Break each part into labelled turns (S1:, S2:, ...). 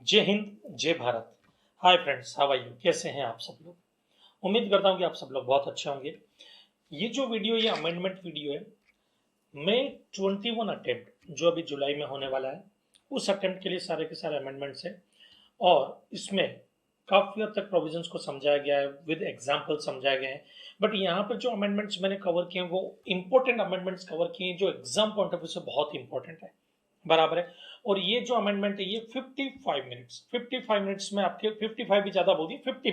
S1: जय हिंद, जय Bharat. Hi friends, how are you? कैसे हैं आप सब लोग? उम्मीद करता हूं कि आप सब लोग बहुत अच्छे होंगे। ये जो वीडियो, ये अमेंडमेंट वीडियो है। मैं 21 अटेम्प्ट जो अभी जुलाई में होने वाला है, उस अटेम्प्ट के लिए सारे के सारे अमेंडमेंट्स हैं और इसमें काफी हद तक प्रोविजंस को समझाया गया है, विद एग्जाम्पल समझाए गए हैं। बट यहाँ पर जो अमेंडमेंट्स मैंने कवर किए हैं वो इंपॉर्टेंट अमेंडमेंट्स कवर किए हैं जो एग्जाम पॉइंट ऑफ व्यू से बहुत इंपॉर्टेंट है। बराबर है। और ये जो अमेंडमेंट है ये 55 मिनट्स में आपके 55 भी ज्यादा बोल दिए, 50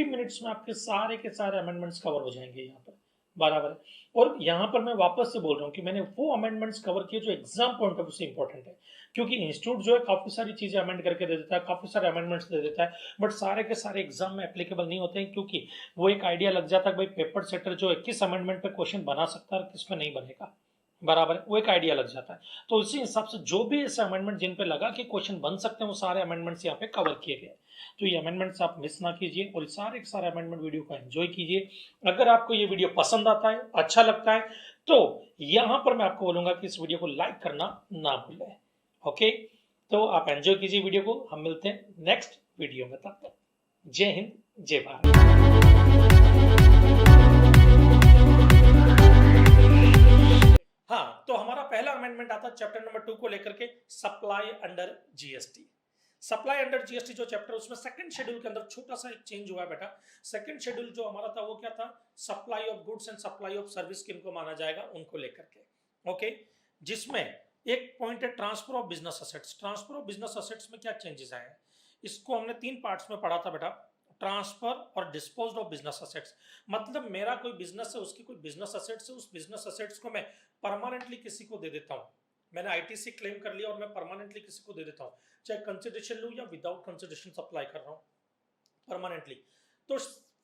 S1: मिनट्स में आपके सारे अमेंडमेंट्स कवर हो जाएंगे यहाँ पर। बराबर है। और यहाँ पर मैं वापस से बोल रहा हूँ कि मैंने वो अमेंडमेंट्स कवर किए जो एग्जाम पॉइंट ऑफ व्यू से इंपॉर्टेंट है, क्योंकि इंस्टीट्यूट जो है काफी सारी चीजें अमेंड करके दे देता है, काफी सारे अमेंडमेंट्स दे देता है, बट सारे के सारे एग्जाम में एप्लीकेबल नहीं होते हैं, क्योंकि वो एक आइडिया लग जाता है भाई पेपर सेटर जो है किस अमेंडमेंट पे क्वेश्चन बना सकता है और किस पे नहीं बनेगा। बराबर है, वो एक आइडिया लग जाता है। तो उसी हिसाब से जो भी ऐसे अमेंडमेंट जिन पे लगा कि क्वेश्चन बन सकते हैं वो सारे अमेंडमेंट्स यहाँ पे कवर किए गए। तो ये अमेंडमेंट्स आप मिस ना कीजिए और सारे के सारे अमेंडमेंट वीडियो को एंजॉय कीजिए। अगर आपको ये वीडियो पसंद आता है, अच्छा लगता है, तो यहाँ पर मैं आपको बोलूंगा कि इस वीडियो को लाइक करना ना भूलें। ओके, तो आप एंजॉय कीजिए वीडियो को। हम मिलते हैं नेक्स्ट वीडियो में, तब तक जय हिंद, जय भारत। हाँ, तो हमारा पहला अमेंडमेंट आता है चैप्टर नंबर 2 को लेकर के, supply under GST. Supply under GST जो चैप्टर, उसमें सेकंड शेड्यूल के अंदर छोटा सा एक चेंज हुआ है बेटा। सेकंड शेड्यूल जो हमारा था वो क्या था? Supply of goods and supply of service किनको माना जाएगा, उनको लेकर के। ओके, जिसमें एक पॉइंट है transfer of business assets. Transfer of business assets में क्या चेंजेस आए हैं, इसको हमने 3 पार्ट्स में पढ़ा था बेटा। ट्रांसफर और डिस्पोज ऑफ बिजनेस असेट्स, मतलब मेरा कोई बिजनेस है, उसकी कोई बिजनेस असेट्स है, उस बिजनेस असेट्स को मैं परमानेंटली किसी को दे देता हूं। मैंने आईटीसी क्लेम कर लिया और मैं परमानेंटली किसी को दे देता हूं, चाहे कंसिडरेशन लूं या विदाउट कंसिडरेशन सप्लाई कर रहा हूं परमानेंटली। तो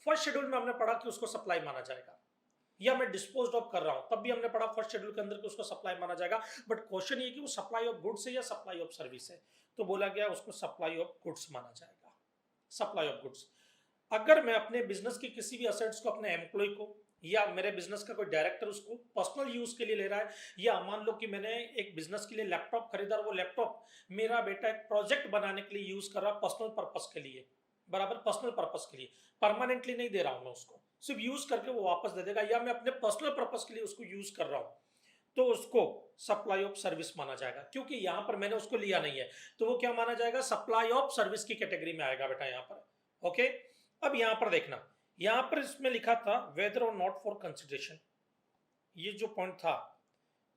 S1: फर्स्ट शेड्यूल में हमने पढ़ा कि उसको सप्लाई माना जाएगा, या मैं डिस्पोज ऑफ कर रहा हूं तब भी हमने पढ़ा फर्स्ट शेड्यूल के अंदर कि उसको सप्लाई माना जाएगा। बट क्वेश्चन ये कि वो सप्लाई ऑफ गुड्स है या सप्लाई ऑफ सर्विस है, तो बोला गया उसको सप्लाई ऑफ गुड्स माना जाएगा। सप्लाई ऑफ गुड्स, अगर मैं अपने बिजनेस की किसी भी असेट्स को अपने एम्प्लॉय को या मेरे बिजनेस का कोई डायरेक्टर उसको पर्सनल यूज के लिए ले रहा है, या मान लो कि मैंने एक बिजनेस के लिए लैपटॉप खरीदा और वो लैपटॉप मेरा बेटा एक प्रोजेक्ट बनाने के लिए यूज कर रहा है, पर्सनल पर्पस के लिए। बराबर, पर्सनल पर्पस के लिए, परमानेंटली नहीं दे रहा हूं मैं उसको, सिर्फ यूज करके वो वापस दे देगा, या मैं अपने पर्सनल पर्पस के लिए उसको यूज कर रहा हूं, तो उसको सप्लाई ऑफ सर्विस माना जाएगा। क्योंकि यहां पर मैंने उसको लिया नहीं है, तो वो क्या माना जाएगा? सप्लाई ऑफ सर्विस की कैटेगरी में आएगा बेटा यहां पर। ओके, अब यहां पर देखना, यहां पर इसमें लिखा था वेदर और नॉट फॉर कंसिडरेशन, ये जो पॉइंट था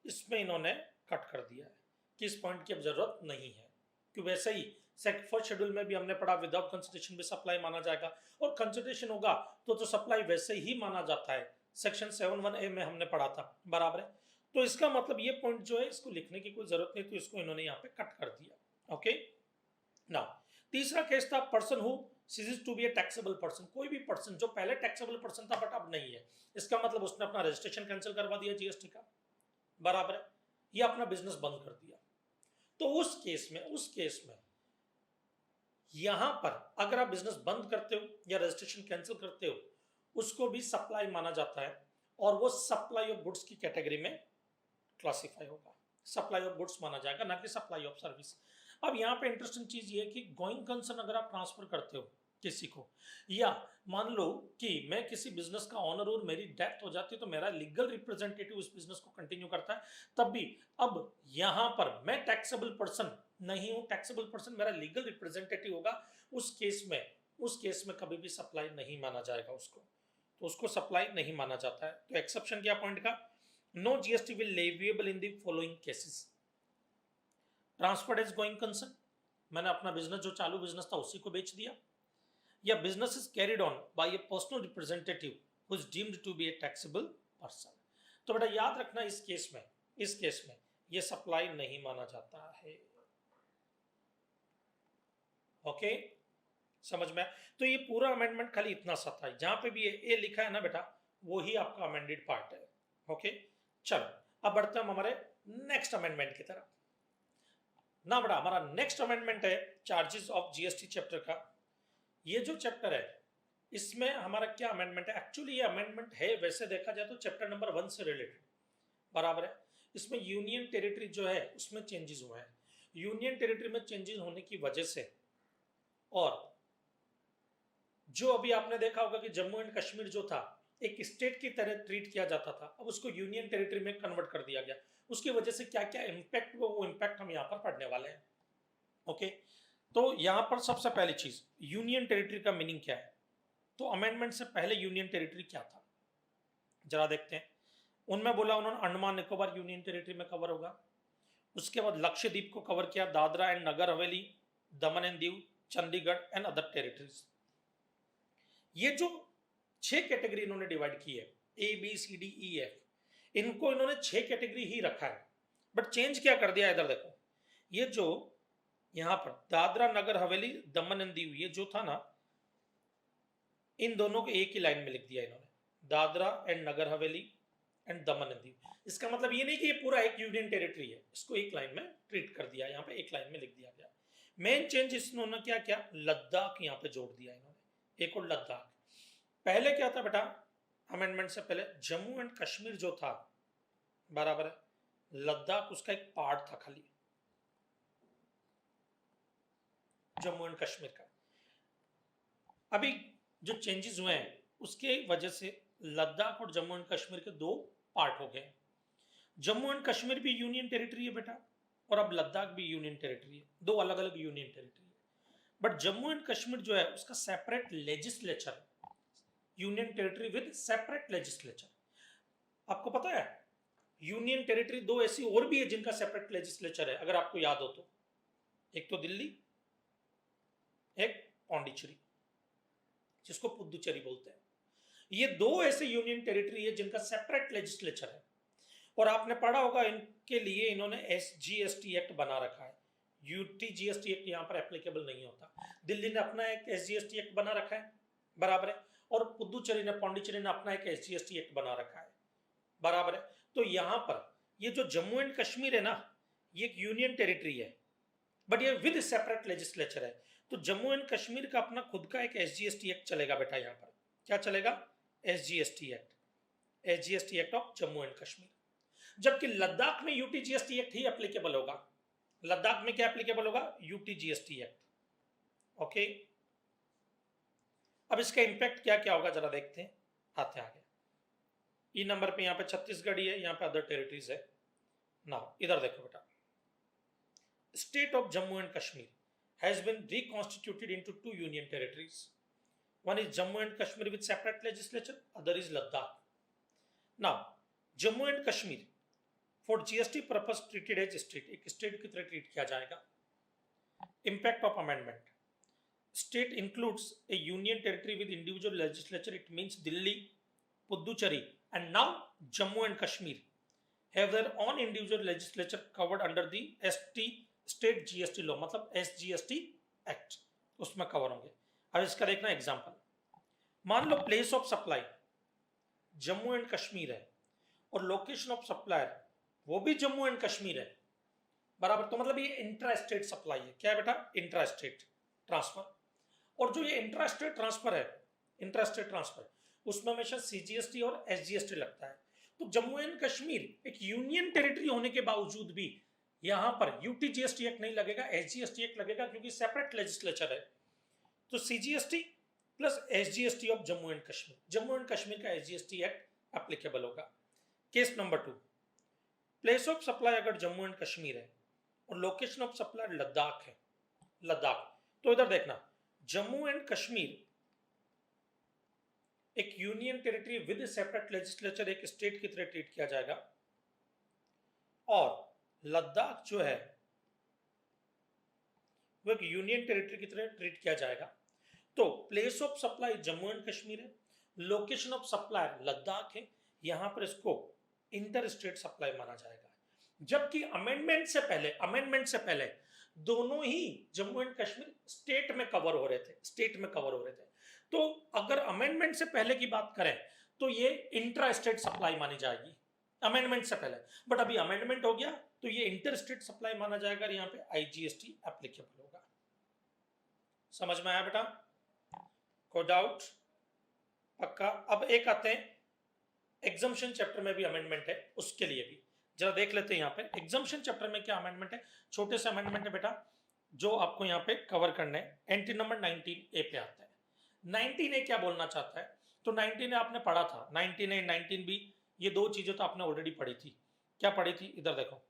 S1: इसमें इन्होंने कट कर दिया है कि इस पॉइंट की अब जरूरत नहीं है, कि वैसे ही फर्स्ट शेड्यूल में भी हमने पढ़ा विदाउट कंसिडरेशन भी सप्लाई माना जाएगा, और कंसिडरेशन होगा तो सप्लाई वैसे ही माना जाता है, सेक्शन 71A में हमने पढ़ा था। बराबर है, तो इसका मतलब ये पॉइंट जो है इसको लिखने की कोई जरूरत नहीं, तो इसको इन्होंने यहाँ पे कट कर दिया। ओके, नाउ तीसरा केस था person who ceases to be a taxable person. कोई भी पर्सन जो पहले टैक्सेबल पर्सन था बट अब नहीं है, इसका मतलब उसने अपना रजिस्ट्रेशन कैंसिल करवा दिया जीएसटी का। बराबर है, या अपना बिजनेस बंद कर दिया। तो उस केस में यहां पर अगर आप बिजनेस बंद करते हो या रजिस्ट्रेशन कैंसिल करते हो, उसको भी सप्लाई माना जाता है, और वो सप्लाई ऑफ गुड्स की कैटेगरी में क्लासिफाई होगा, सप्लाई ऑफ गुड्स माना जाएगा, ना कि सप्लाई ऑफ सर्विस। अब यहाँ पे इंटरेस्टिंग चीज ये है कि गोइंग कंसर्न अगर आप ट्रांसफर करते हो किसी को, या मान लो कि मैं किसी बिजनेस का ऑनर और मेरी डेथ हो जाती है, तो मेरा लीगल रिप्रेजेंटेटिव उस बिजनेस को कंटिन्यू करता है, तब भी अब यहां पर मैं टैक्सेबल पर्सन नहीं हूं, टैक्सेबल पर्सन मेरा लीगल रिप्रेजेंटेटिव होगा। उस केस में कभी भी सप्लाई नहीं माना जाएगा उसको, तो उसको सप्लाई नहीं माना जाता है। तो एक्सेप्शन क्या पॉइंट का? No GST will leviable in the following cases. Transferred as going concern, मैंने अपना बिजनेस जो चालू बिजनेस था उसी को बेच दिया, या business is carried on by a personal representative who is deemed to be a taxable person. तो बेटा याद रखना, इस केस में ये सप्लाई नहीं माना जाता है। ओके, समझ में? तो ये पूरा अमेंडमेंट खाली इतना सा था, जहां पे भी ए लिखा है ना बेटा, वो ही आपका अमेंडेड पार्ट है। ओके, चलो अब बढ़ते हैं हम हमारे नेक्स्ट अमेंडमेंट की तरफ। ना बेटा, हमारा नेक्स्ट अमेंडमेंट है चार्जेस ऑफ जीएसटी चैप्टर का। ये जो चैप्टर है इसमें हमारा क्या अमेंडमेंट है? एक्चुअली ये अमेंडमेंट है वैसे देखा जाए तो चैप्टर नंबर 1 से रिलेटेड। बराबर है, इसमें यूनियन टेरिटरी जो है उसमें चेंजेस हुए हैं। यूनियन टेरिटरी में चेंजेस होने की वजह से, और जो अभी आपने देखा होगा कि जम्मू एंड कश्मीर जो था एक स्टेट की तरह ट्रीट किया जाता था, अब उसको यूनियन टेरिटरी में कन्वर्ट कर दिया गया। उसकी वजह से क्या क्या इम्पैक्ट हुआ, वो इम्पैक्ट हम यहाँ पर पढ़ने वाले हैं। ओके, तो यहाँ पर सबसे पहली चीज यूनियन टेरिटरी का मीनिंग क्या है। तो अमेंडमेंट से पहले यूनियन टेरिटरी क्या था जरा देखते हैं। उनमें बोला उन्होंने अंडमान निकोबार यूनियन टेरिटरी में कवर होगा। उसके बाद लक्षद्वीप को कवर किया, Dadra and Nagar Haveli, Daman and Diu, Chandigarh and other territories. ये जो 6 कैटेगरी इन्होंने डिवाइड की है, A B C D E F, इनको इन्होंने 6 कैटेगरी ही रखा है, बट चेंज क्या कर दिया इधर देखो। ये जो यहां पर दादरा नगर हवेली दमन एंड दीव, ये जो था ना, इन दोनों को एक ही लाइन में लिख दिया इन्होंने, Dadra and Nagar Haveli and Daman and Diu. इसका मतलब ये नहीं कि ये पूरा एक यूनियन टेरिटरी है, इसको एक लाइन में ट्रीट कर दिया, यहाँ पे एक लाइन में लिख दिया गया। मेन चेंज इन्होंने क्या किया, लद्दाख यहाँ पे जोड़ दिया इन्होंने, एक और लद्दाख। पहले क्या था बेटा, अमेंडमेंट से पहले जम्मू एंड कश्मीर जो था बराबर है, लद्दाख उसका एक पार्ट था खाली, जम्मू एंड कश्मीर का। अभी जो चेंजेस हुए हैं उसके वजह से लद्दाख और जम्मू एंड कश्मीर के 2 पार्ट हो गए। जम्मू एंड कश्मीर भी यूनियन टेरिटरी है बेटा, और अब लद्दाख भी यूनियन टेरिटरी है, 2 अलग अलग यूनियन टेरिटरी है। बट जम्मू एंड कश्मीर जो है उसका सेपरेट लेजिस्लेचर है, union territory with separate legislature. आपको पता है यूनियन टेरिटरी 2 ऐसी और भी है जिनका सेपरेट लेजिस्लेचर है, अगर आपको याद हो तो। एक तो दिल्ली, एक पौंडीचेरी जिसको पुदुचेरी बोलते हैं। ये 2 ऐसे यूनियन टेरिटरी है जिनका सेपरेट लेजिस्लेचर है, और आपने पढ़ा होगा इनके लिए इन्होंने SGST एक्ट बना रखा है। UTGST एक्ट यहाँ पर एप्लीकेबल नहीं होता। दिल्ली ने अपना एक SGST एक्ट बना रखा है, बराबर है, और पुदुचेरी ने, पौंडीचेरी ने अपना एक SGST एक्ट बना रखा है, बराबर है। तो यहाँ पर ये जो जम्मू एंड कश्मीर है ना, ये एक यूनियन टेरिटरी है, बट ये विद सेपरेट लेजिस्लेचर है। तो जम्मू एंड कश्मीर का अपना खुद का एक SGST एक्ट चलेगा बेटा। यहाँ पर क्या चलेगा, SGST act, SGST act of Jammu and Kashmir. जबकि लद्दाख में UTGST एक्ट ही एप्लीकेबल होगा। लद्दाख में क्या एप्लीकेबल होगा, UTGST एक्ट। ओके, अब इसका इंपैक्ट क्या क्या होगा जरा देखते हैं, आते आगे। ई नंबर पे यहाँ पे छत्तीसगढ़ है, यहाँ पे अदर टेरिटरीज है ना। इधर देखो बेटा, state of Jammu and Kashmir has been reconstituted into 2 union territories. One is Jammu and Kashmir with separate legislature, other is Ladakh. Now, Jammu and Kashmir for GST purpose treated as state, एक state की तरह treat किया जाएगा। Impact of amendment: state includes a union territory with individual legislature. It means Delhi, Puducherry, and now Jammu and Kashmir have their own individual legislature covered under the state GST law, मतलब SGST act, उसमें cover होंगे। अब इसका देखना example. मान लो place of supply Jammu and Kashmir है और लोकेशन ऑफ सप्लायर वो भी जम्मू एंड कश्मीर है, बराबर। तो मतलब ये इंट्रा स्टेट सप्लाई है। क्या है बेटा, इंट्रा स्टेट ट्रांसफर। और जो ये इंट्रा स्टेट ट्रांसफर है, इंट्रा स्टेट ट्रांसफर, उसमें हमेशा CGST और SGST लगता है। तो जम्मू एंड कश्मीर एक यूनियन टेरिटरी होने के बावजूद भी यहां पर UTGST एक्ट नहीं लगेगा, SGST एक्ट लगेगा, क्योंकि सेपरेट लेजिस्लेचर है। तो CGST plus SGST of Jammu and Kashmir, Jammu and Kashmir का SGST एक्ट एप्लीकेबल होगा। Case number 2, place of supply अगर जम्मू एंड कश्मीर है और लोकेशन ऑफ सप्लाई लद्दाख है, लद्दाख, तो इधर देखना, जम्मू एंड कश्मीर एक union territory with separate legislature, एक स्टेट की तरह ट्रीट किया जाएगा, और लद्दाख जो है वो एक यूनियन टेरिटरी की तरह ट्रीट किया जाएगा। तो place of supply Jammu and Kashmir है, लोकेशन ऑफ सप्लाई लद्दाख है, यहां पर इसको इंटर स्टेट सप्लाई माना जाएगा। जबकि अमेंडमेंट से पहले दोनों ही जम्मू एंड कश्मीर स्टेट में कवर हो रहे थे, तो अगर अमेंडमेंट से पहले की बात करें तो ये इंट्रा स्टेट सप्लाई मानी जाएगी अमेंडमेंट से पहले। बट अभी अमेंडमेंट हो गया तो ये इंटर स्टेट सप्लाई माना जाएगा, और यहाँ पे IGST एप्लीकेबल होगा। समझ में आया बेटा, कोई डाउट? पक्का। अब एक आते हैं एग्जम्पशन चैप्टर में भी अमेंडमेंट है, उसके लिए भी जरा देख लेते हैं यहाँ पे एग्जाम्पशन चैप्टर में क्या अमेंडमेंट है। छोटे से अमेंडमेंट है बेटा जो आपको यहाँ पे कवर करने हैं। एंट्री नंबर 19A पे आता है। 19A क्या बोलना चाहता है, तो 19A आपने पढ़ा था, 19A 19B ये दो चीजें तो आपने ऑलरेडी पढ़ी थी। क्या पढ़ी थी, इधर देखो,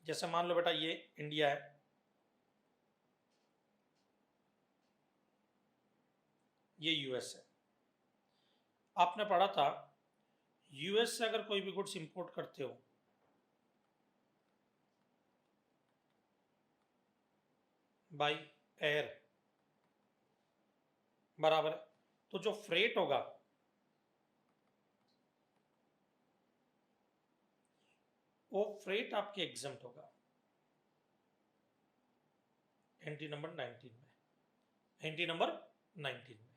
S1: जैसे मान लो बेटा ये इंडिया है, ये यूएस है। आपने पढ़ा था यूएस से अगर कोई भी गुड्स इंपोर्ट करते हो बाय एयर, बराबर है, तो जो फ्रेट होगा वो फ्रेट आपके एग्जम्प्ट होगा एंट्री नंबर 19 में, एंट्री नंबर 19 में,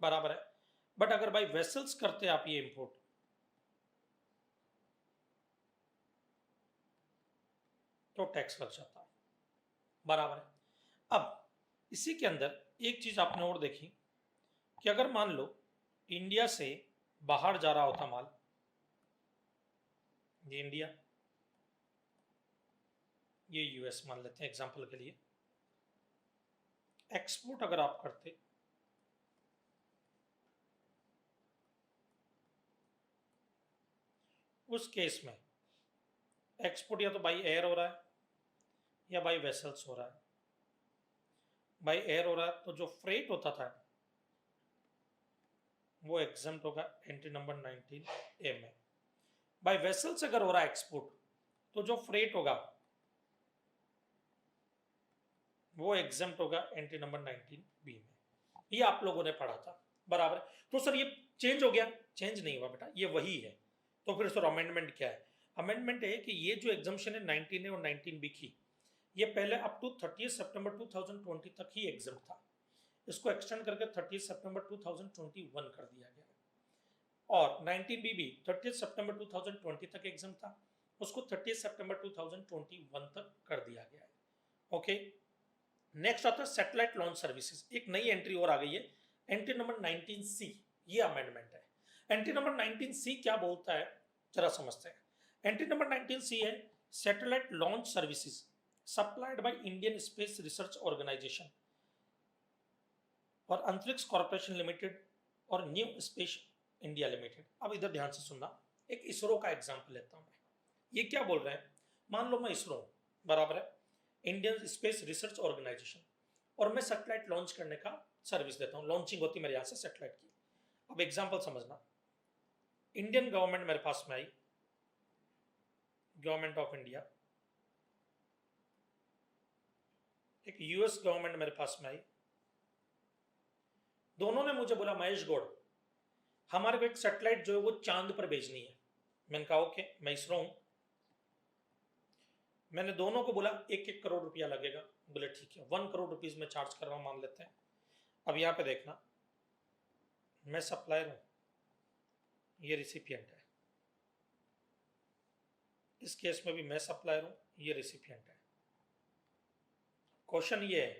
S1: बराबर है। बट अगर बाय वेसल्स करते आप ये इंपोर्ट, तो टैक्स लग जाता, बराबर है। अब इसी के अंदर एक चीज आपने और देखी कि अगर मान लो इंडिया से बाहर जा रहा होता माल, ये इंडिया, ये यूएस मान लेते हैं एग्जांपल के लिए, एक्सपोर्ट अगर आप करते उस केस में एक्सपोर्ट या तो बाई एयर हो रहा है या बाई वेसल्स हो रहा है। बाई एयर हो रहा है तो जो फ्रेट होता था वो एग्जम्प्ट होगा एंट्री नंबर 19A में। बाय वेसल्स अगर हो रहा है एक्सपोर्ट तो जो फ्रेट होगा वो एग्जम्प्ट होगा एंट्री नंबर 19B में। ये आप लोगों ने पढ़ा था, बराबर। तो सर ये चेंज हो गया, चेंज नहीं हुआ बेटा, ये वही है। तो फिर सर अमेंडमेंट क्या है, अमेंडमेंट है कि ये जो एग्जम्पशन है 19A और 19B की, ये पहले अप टू 30 सितंबर 2020 तक ही एग्जम्प्ट था, इसको एक्सटेंड करके 30 सितंबर 2021 कर दिया गया। और 19B भी 30 सितंबर 2020 तक एग्जाम था, उसको 30 सितंबर 2021 तक कर दिया गया है। ओके, नेक्स्ट आता है सैटेलाइट लॉन्च सर्विसेज, एक नई एंट्री और आ गई है, एंट्री नंबर 19C, ये अमेंडमेंट है। एंट्री नंबर 19C क्या बोलता है जरा समझते हैं। एंट्री नंबर 19C है satellite launch services supplied by Indian Space Research Organisation और अंतरिक्ष कॉर्पोरेशन लिमिटेड और न्यू स्पेस इंडिया लिमिटेड। अब इधर ध्यान से सुनना, एक इसरो का एग्जांपल लेता हूं मैं। ये क्या बोल रहे हैं, मान लो मैं इसरो हूं, बराबर है, इंडियन स्पेस रिसर्च ऑर्गेनाइजेशन, और मैं सैटेलाइट लॉन्च करने का सर्विस देता हूं, लॉन्चिंग होती है मेरे यहां से सैटेलाइट की। अब एग्जांपल समझना, इंडियन गवर्नमेंट मेरे पास में आई, गवर्नमेंट ऑफ इंडिया, एक यूएस गवर्नमेंट मेरे पास में आई, दोनों ने मुझे बोला महेश गौड़ हमारे को एक सैटेलाइट जो है वो चांद पर भेजनी है। मैंने कहा ओके, मैं इसरो हूं, मैंने दोनों को बोला 1-1 करोड़ रुपया लगेगा, बोले ठीक है 1 करोड़ रुपीज में चार्ज कर रहा हूं, मान लेते हैं। अब यहां पे देखना, मैं सप्लायर हूं, ये रिसिपिएंट है, इस केस में भी मैं सप्लायर हूं, ये रिसिपिएंट है। क्वेश्चन ये है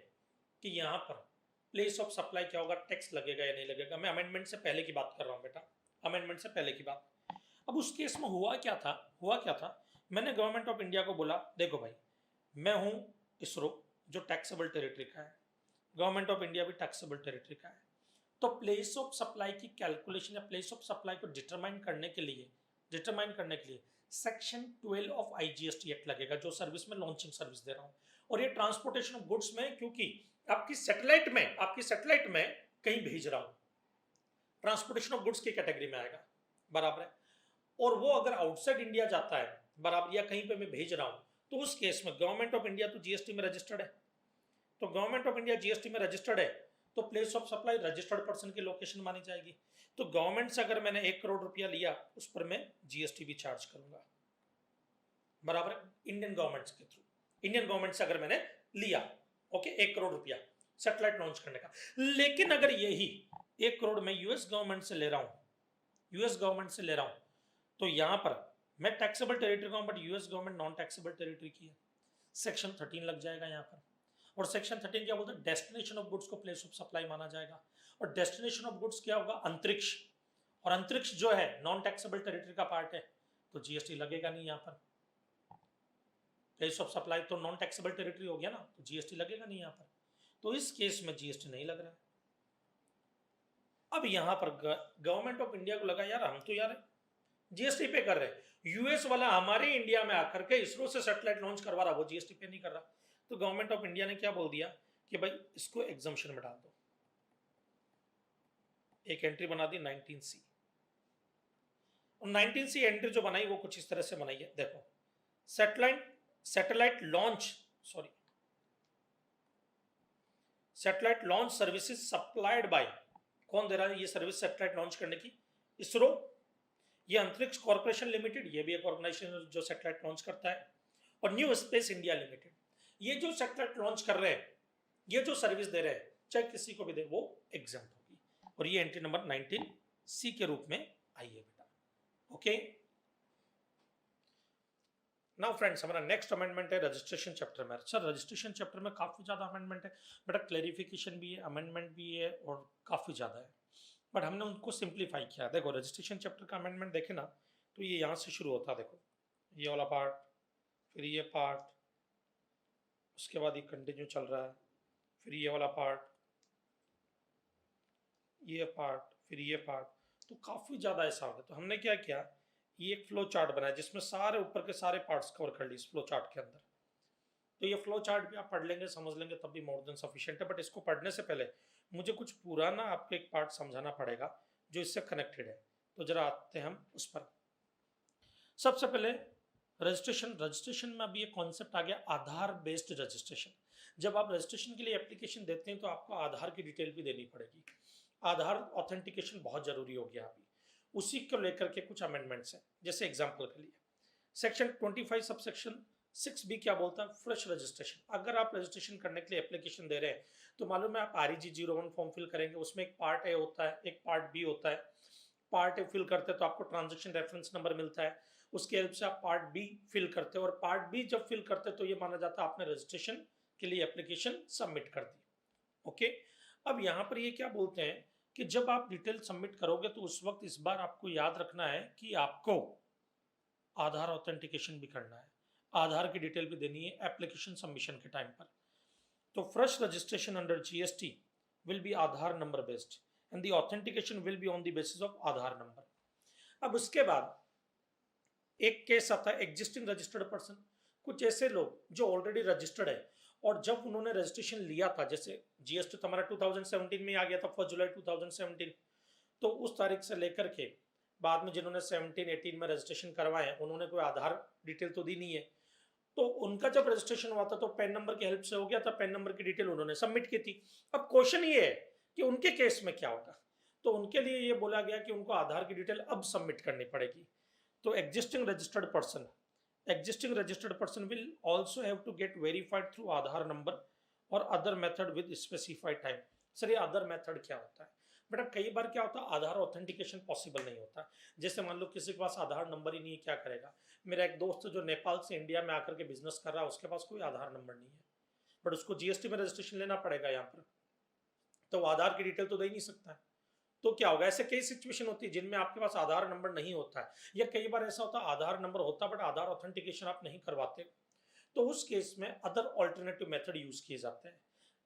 S1: कि यहां पर प्लेस ऑफ सप्लाई क्या होगा, टैक्स लगेगा या नहीं लगेगा। मैं अमेंडमेंट से पहले की बात कर रहा हूं बेटा, अमेंडमेंट से पहले की बात। अब उस केस में हुआ क्या था, मैंने गवर्नमेंट ऑफ इंडिया को बोला देखो भाई मैं हूं इसरो जो टैक्सेबल टेरिटरी का है, गवर्नमेंट ऑफ इंडिया भी टैक्सेबल टेरिटरी का है, तो प्लेस ऑफ सप्लाई की कैलकुलेशन या प्लेस ऑफ सप्लाई को डिटरमाइन करने के लिए सेक्शन 12 ऑफ आईजीएसटी एक्ट लगेगा, जो सर्विस में लॉन्चिंग सर्विस दे रहा हूं। और ये ट्रांसपोर्टेशन ऑफ गुड्स में, क्योंकि आपकी सैटेलाइट में कहीं भेज रहा हूं, ट्रांसपोर्टेशन ऑफ गुड्स की कैटेगरी में आएगा, बराबर है। और वो अगर आउटसाइड इंडिया जाता है, बराबर, या कहीं पे मैं भेज रहा हूं, तो उस केस में गवर्नमेंट ऑफ इंडिया तो जीएसटी में रजिस्टर्ड है, तो गवर्नमेंट ऑफ इंडिया जीएसटी में रजिस्टर्ड है, तो place of supply registered person की लोकेशन मानी जाएगी। तो गवर्नमेंट से अगर मैंने 1 करोड़ रुपया लिया, उस पर मैं जीएसटी भी चार्ज करूंगा, बराबर, इंडियन गवर्नमेंट से अगर मैंने लिया, ओके, 1 करोड़ रुपया सैटेलाइट लॉन्च करने का। लेकिन अगर यही 1 करोड़ मैं यूएस गवर्नमेंट से ले रहा हूं, तो यहां पर मैं टैक्सेबल टेरिटरी का हूं, but US government non taxable territory की है, सेक्शन 13 लग जाएगा यहां पर। और सेक्शन 13 क्या बोलता है, डेस्टिनेशन ऑफ गुड्स को प्लेस ऑफ सप्लाई माना जाएगा। और डेस्टिनेशन ऑफ गुड्स क्या होगा, अंतरिक्ष, और अंतरिक्ष जो है नॉन टैक्सेबल टेरिटरी का पार्ट है, तो जीएसटी लगेगा नहीं यहाँ पर। प्लेस ऑफ सप्लाई तो नॉन टैक्सेबल टेरिटरी हो गया ना, तो जीएसटी लगेगा नहीं यहाँ पर। तो इस केस में जीएसटी नहीं लग रहा है। अब यहाँ पर गवर्नमेंट ऑफ इंडिया को लगा यार हम तो यार जीएसटी पे कर रहे हैं, यूएस वाला हमारे इंडिया में आकर के इसरो से सैटेलाइट लॉन्च करवा रहा, वो जीएसटी पे नहीं कर रहा। तो गवर्नमेंट ऑफ इंडिया ने क्या बोल दिया कि भाई इसको एग्जम्पशन में डाल दो। एक एंट्री बना दी 19C। और 19C एंट्री जो बनाई वो कुछ इस तरह से बनाई है, देखो satellite launch services supplied bye, कौन दे रहा है ये सर्विस सैटेलाइट लॉन्च करने की? इसरो। ये अंतरिक्ष कॉर्पोरेशन लिमिटेड, ये भी एक ऑर्गेनाइजेशन जो सैटेलाइट लॉन्च करता है। और न्यू स्पेस इंडिया लिमिटेड, ये जो सैटेलाइट लॉन्च कर रहे हैं, ये जो सर्विस दे रहे हैं, चाहे किसी को भी दे वो एग्जम्प्ट होगी। और ये एंट्री नंबर 19C के रूप में आई है बेटा। ओके, नाउ फ्रेंड्स हमारा नेक्स्ट अमेंडमेंट है रजिस्ट्रेशन चैप्टर में। सर रजिस्ट्रेशन चैप्टर में काफी ज्यादा अमेंडमेंट है बेटा, क्लैरिफिकेशन भी है, अमेंडमेंट भी है और काफी ज्यादा है, बट हमने उनको सिंप्लीफाई किया। देखो रजिस्ट्रेशन चैप्टर का अमेंडमेंट देखे ना, तो ये यहाँ से शुरू होता है, देखो ये वाला पार्ट, फिर ये पार्ट, उसके बाद ये कंटिन्यू चल रहा है, फिर ये वाला पार्ट, ये पार्ट, फिर ये पार्ट, तो काफी ज्यादा ऐसा हो गया। तो हमने क्या किया, ये एक फ्लो चार्ट बनाया जिसमें सारे ऊपर के सारे पार्ट्स कवर कर लिए इस फ्लो चार्ट के अंदर। तो ये फ्लो चार्ट भी आप पढ़ लेंगे, समझ लेंगे, तब भी मोर देन सफिशिएंट है। बट इसको पढ़ने से पहले मुझे कुछ पुराना आपको एक पार्ट समझाना पड़ेगा जो इससे कनेक्टेड है। तो जरा आते हैं हम उस पर। सबसे पहले रजिस्ट्रेशन में अभी ये कॉन्सेप्ट आ गया आधार बेस्ड रजिस्ट्रेशन। जब आप रजिस्ट्रेशन के लिए एप्लीकेशन देते हैं तो आपको आधार की डिटेल भी देनी पड़ेगी। आधार ऑथेंटिकेशन बहुत जरूरी हो गया अभी, उसी को लेकर के कुछ अमेंडमेंट्स हैं। जैसे एग्जांपल के लिए सेक्शन 25 सबसेक्शन 6B क्या बोलता है, फ्रेश रजिस्ट्रेशन। अगर आप रजिस्ट्रेशन करने के लिए एप्लीकेशन दे रहे हैं तो मालूम है आप REG 01 फॉर्म फिल करेंगे, उसमें एक पार्ट ए होता है, एक पार्ट बी होता है। पार्ट ए फिल करते हैं तो आपको ट्रांजैक्शन रेफरेंस नंबर मिलता है, उसके हेल्प से आप पार्ट बी फिल करते हो, और पार्ट बी जब फिल करते हैं तो ये माना जाता है आपने रजिस्ट्रेशन के लिए एप्लीकेशन सबमिट कर दी। ओके, अब यहाँ पर ये क्या बोलते हैं कि जब आप डिटेल सबमिट करोगे तो उस वक्त इस बार आपको याद रखना है कि आपको आधार ऑथेंटिकेशन भी करना है, आधार की डिटेल भी देनी है एप्लीकेशन सबमिशन के टाइम पर। तो fresh registration under GST will be Aadhaar number based and the authentication will be on the basis of Aadhaar number. अब उसके बाद एक केस आता है एग्जिस्टिंग रजिस्टर्ड पर्सन। कुछ ऐसे लोग जो ऑलरेडी रजिस्टर्ड है और जब उन्होंने रजिस्ट्रेशन लिया था, जैसे जीएसटी तो हमारा 2017 में आ गया था 1 जुलाई 2017, तो उस तारीख से लेकर के बाद में जिन्होंने 17-18 में रजिस्ट्रेशन करवाए उन्होंने कोई आधार डिटेल तो दी नहीं है। तो उनका जब रजिस्ट्रेशन हुआ था तो पैन नंबर की हेल्प से हो गया था, पैन नंबर की डिटेल उन्होंने सबमिट की थी। अब क्वेश्चन ये है कि उनके केस में क्या होगा, तो उनके लिए ये बोला गया कि उनको आधार की डिटेल अब सबमिट करनी पड़ेगी। तो existing registered person will also have to get verified through Aadhaar number or other method with specified time। Sir ये अदर मेथड क्या होता है बेटा? कई बार क्या होता है आधार ऑथेंटिकेशन पॉसिबल नहीं होता। जैसे मान लो किसी के पास आधार नंबर ही नहीं है, क्या करेगा? मेरा एक दोस्त जो नेपाल से इंडिया में आकर के बिजनेस कर रहा है, उसके पास कोई आधार नंबर नहीं है, बट उसको जीएसटी में रजिस्ट्रेशन लेना पड़ेगा यहाँ पर, तो वो आधार की डिटेल तो दे ही नहीं सकता है। तो क्या होगा? ऐसे कई सिचुएशन होती है जिनमें आपके पास आधार नंबर नहीं होता है, या कई बार ऐसा होता है आधार नंबर होता है बट आधार ऑथेंटिकेशन आप नहीं करवाते, तो उस केस में अदर ऑल्टरनेटिव मेथड यूज किए जाते हैं।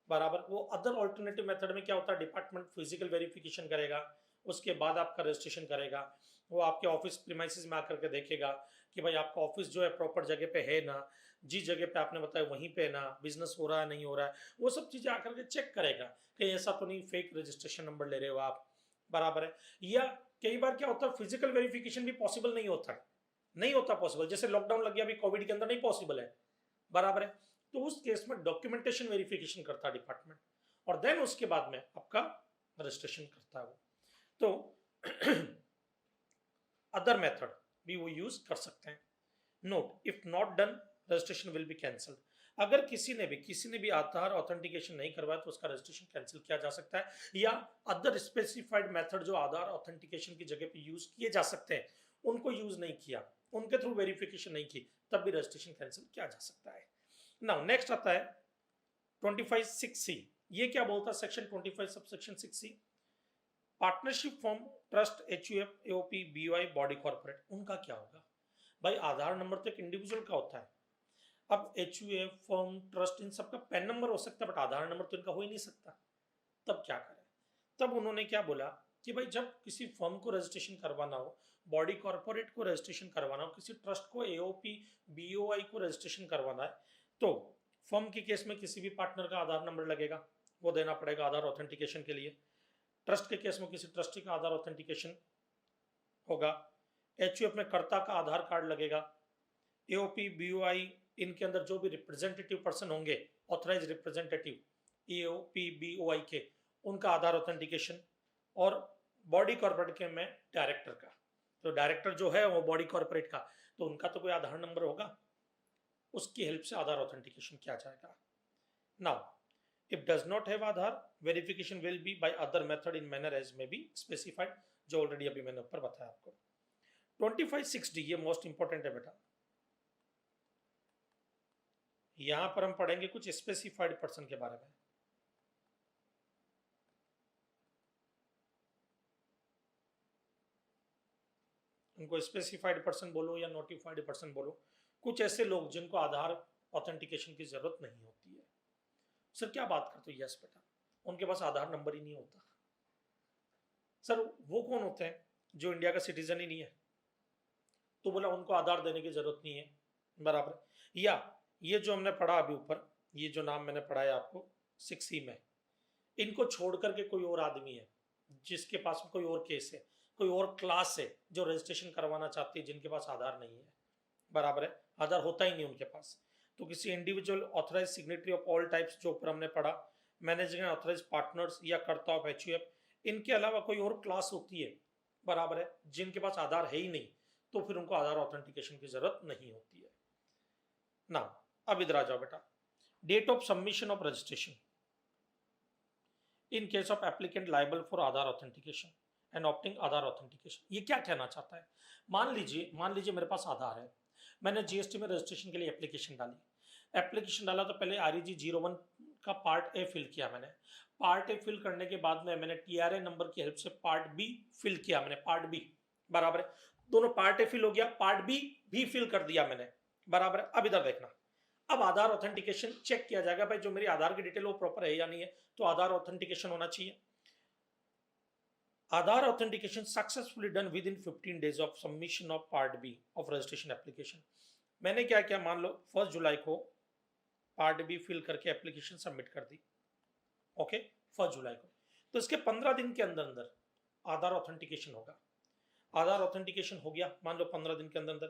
S1: बराबर, वो अदर ऑल्टरनेटिव मेथड में क्या होता है, डिपार्टमेंट फिजिकल वेरिफिकेशन करेगा, उसके बाद आपका रजिस्ट्रेशन करेगा। वो आपके ऑफिस प्रीमाइसेस में आकर के देखेगा कि भाई आपका ऑफिस जो है प्रॉपर जगह पे है ना, जिस जगह पे आपने बताया वहीं पे ना, बिजनेस हो रहा है नहीं हो रहा है, वो सब चीजें आकर के चेक करेगा कहीं ऐसा तो नहीं फेक रजिस्ट्रेशन नंबर ले रहे हो आप। बराबर है। या कई बार क्या होता है फिजिकल वेरिफिकेशन भी पॉसिबल नहीं होता है, नहीं होता पॉसिबल, जैसे लॉकडाउन लग गया अभी कोविड के अंदर, नहीं पॉसिबल है। बराबर है। तो उस केस में डॉक्यूमेंटेशन वेरिफिकेशन करता है डिपार्टमेंट, और देन उसके बाद में आपका रजिस्ट्रेशन करता है वो। तो अदर मेथड भी वो यूज कर सकते हैं। Note, if not done registration will be cancelled. अगर किसी ने भी आधार ऑथेंटिकेशन नहीं करवाया तो उसका रजिस्ट्रेशन कैंसिल किया जा सकता है, या अदर स्पेसिफाइड मेथड जो आधार ऑथेंटिकेशन की जगह पे यूज किए जा सकते हैं उनको यूज नहीं किया, उनके थ्रू वेरिफिकेशन नहीं की, तब भी रजिस्ट्रेशन कैंसिल किया जा सकता है। नाउ नेक्स्ट आता है 25(6)(c। ये क्या बोलता है section 25 subsection 6(c)? Partnership form, trust, HUF, AOP, BOI, body corporate, उनका क्या होगा? भाई आधार नंबर तो एक इंडिविजुअल का होता है। अब एचयूएफ, फर्म, ट्रस्ट, इन सबका पैन नंबर हो सकता है, बट आधार नंबर तो इनका हो ही नहीं सकता। तब क्या करें? तब उन्होंने क्या बोला कि भाई जब किसी फर्म को रजिस्ट्रेशन करवाना हो, बॉडी कॉर्पोरेट को रजिस्ट्रेशन करवाना हो, किसी ट्रस्ट को, एओपी, बीओआई को रजिस्ट्रेशन करवाना है, तो फर्म के केस में किसी भी पार्टनर का आधार नंबर लगेगा, वो देना पड़ेगा आधार ऑथेंटिकेशन के लिए। ट्रस्ट के केस में किसी ट्रस्टी का आधार ऑथेंटिकेशन होगा। एचयूएफ में कर्ता का आधार कार्ड लगेगा। एओपी, बीओआई, इनके अंदर जो भी रिप्रेजेंटेटिव पर्सन होंगे, ऑथराइज रिप्रेजेंटेटिव एओपी, बीओआई के, उनका आधार ऑथेंटिकेशन। और बॉडी कॉर्पोरेट के में डायरेक्टर का, तो डायरेक्टर जो है वो बॉडी कॉर्पोरेट का, तो उनका तो कोई आधार नंबर होगा, उसकी हेल्प से आधार ऑथेंटिकेशन किया जाएगा। Now if does not have Aadhaar, verification will be by other method in manner as may be specified, जो ऑलरेडी अभी मैंने ऊपर बताया आपको। 25(6)D ये मोस्ट इंपॉर्टेंट है बेटा। यहां पर हम पढ़ेंगे कुछ स्पेसिफाइड पर्सन के बारे में। उनको स्पेसिफाइड पर्सन बोलो या नोटिफाइड पर्सन बोलो, कुछ ऐसे लोग जिनको आधार ऑथेंटिकेशन की जरूरत नहीं होती है। सर क्या बात करते हो? यस बेटा, उनके पास आधार नंबर ही नहीं होता। सर वो कौन होते हैं जो इंडिया का सिटीजन ही नहीं है? तो बोला उनको आधार देने की जरूरत नहीं है, बराबर। या ये जो हमने पढ़ा अभी ऊपर, ये जो नाम मैंने पढ़ाया आपको 6C में, इनको छोड़ करके कोई और आदमी है जिसके पास कोई और केस है, कोई और क्लास है जो रजिस्ट्रेशन करवाना चाहती है, जिनके पास आधार नहीं है, बराबर है, आधार होता ही नहीं उनके पास, तो किसी individual authorise signatory of all types जो ऊपर हमने पढ़ा, मैनेजिंग ऑथराइज पार्टनर्स या कर्ता ऑफ एचयूएफ, इनके अलावा कोई और क्लास होती है, बराबर है, जिनके पास आधार है ही नहीं, तो फिर उनको आधार ऑथेंटिकेशन की जरूरत नहीं होती है ना। अब इधर आ जाओ बेटा, date of submission of registration in case of applicant liable for Aadhaar authentication and opting Aadhaar authentication. ये क्या कहना चाहता है? मान लीजिए मेरे पास आधार है, मैंने जीएसटी में रजिस्ट्रेशन के लिए एप्लीकेशन डाली, एप्लीकेशन डाला तो पहले REG 01 का पार्ट ए फिल किया मैंने, पार्ट ए फिल करने के बाद में मैंने TRA नंबर की हेल्प से पार्ट बी फिल किया मैंने, पार्ट बी, बराबर है, दोनों पार्ट ए फिल हो गया, पार्ट बी भी फिल कर दिया मैंने, बराबर है। अब इधर देखना, अब आधार ऑथेंटिकेशन चेक किया जाएगा, भाई जो मेरी आधार की डिटेल वो प्रॉपर है या नहीं है, तो आधार ऑथेंटिकेशन होना चाहिए। Aadhaar authentication successfully done within 15 days of submission of part B of registration application. मैंने क्या किया, मान लो 1 जुलाई को पार्ट बी फिल करके एप्लीकेशन सबमिट कर दी, ओके, 1 जुलाई को, तो इसके 15 दिन के अंदर अंदर आधार ऑथेंटिकेशन होगा। आधार ऑथेंटिकेशन हो गया मान लो 15 दिन के अंदर अंदर,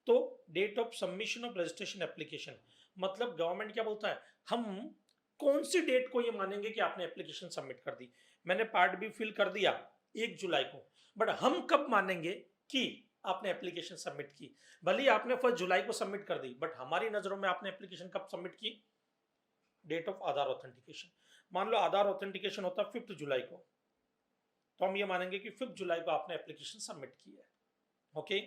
S1: तो date of submission of registration application, मतलब गवर्नमेंट क्या बोलता है, हम कौन सी डेट को ये मानेंगे कि आपने एप्लीकेशन सबमिट कर दी। मैंने पार्ट बी फिल कर दिया 1 जुलाई को, बट हम कब मानेंगे कि आपने एप्लीकेशन सबमिट की? भले ही आपने 1 जुलाई को सबमिट कर दी, बट हमारी नजरों में आपने एप्लीकेशन कब सबमिट की? Date of Aadhaar authentication. मान लो आधार ऑथेंटिकेशन होता है 5 जुलाई को, तो हम ये मानेंगे कि 5 जुलाई को आपने एप्लीकेशन सबमिट की है, okay.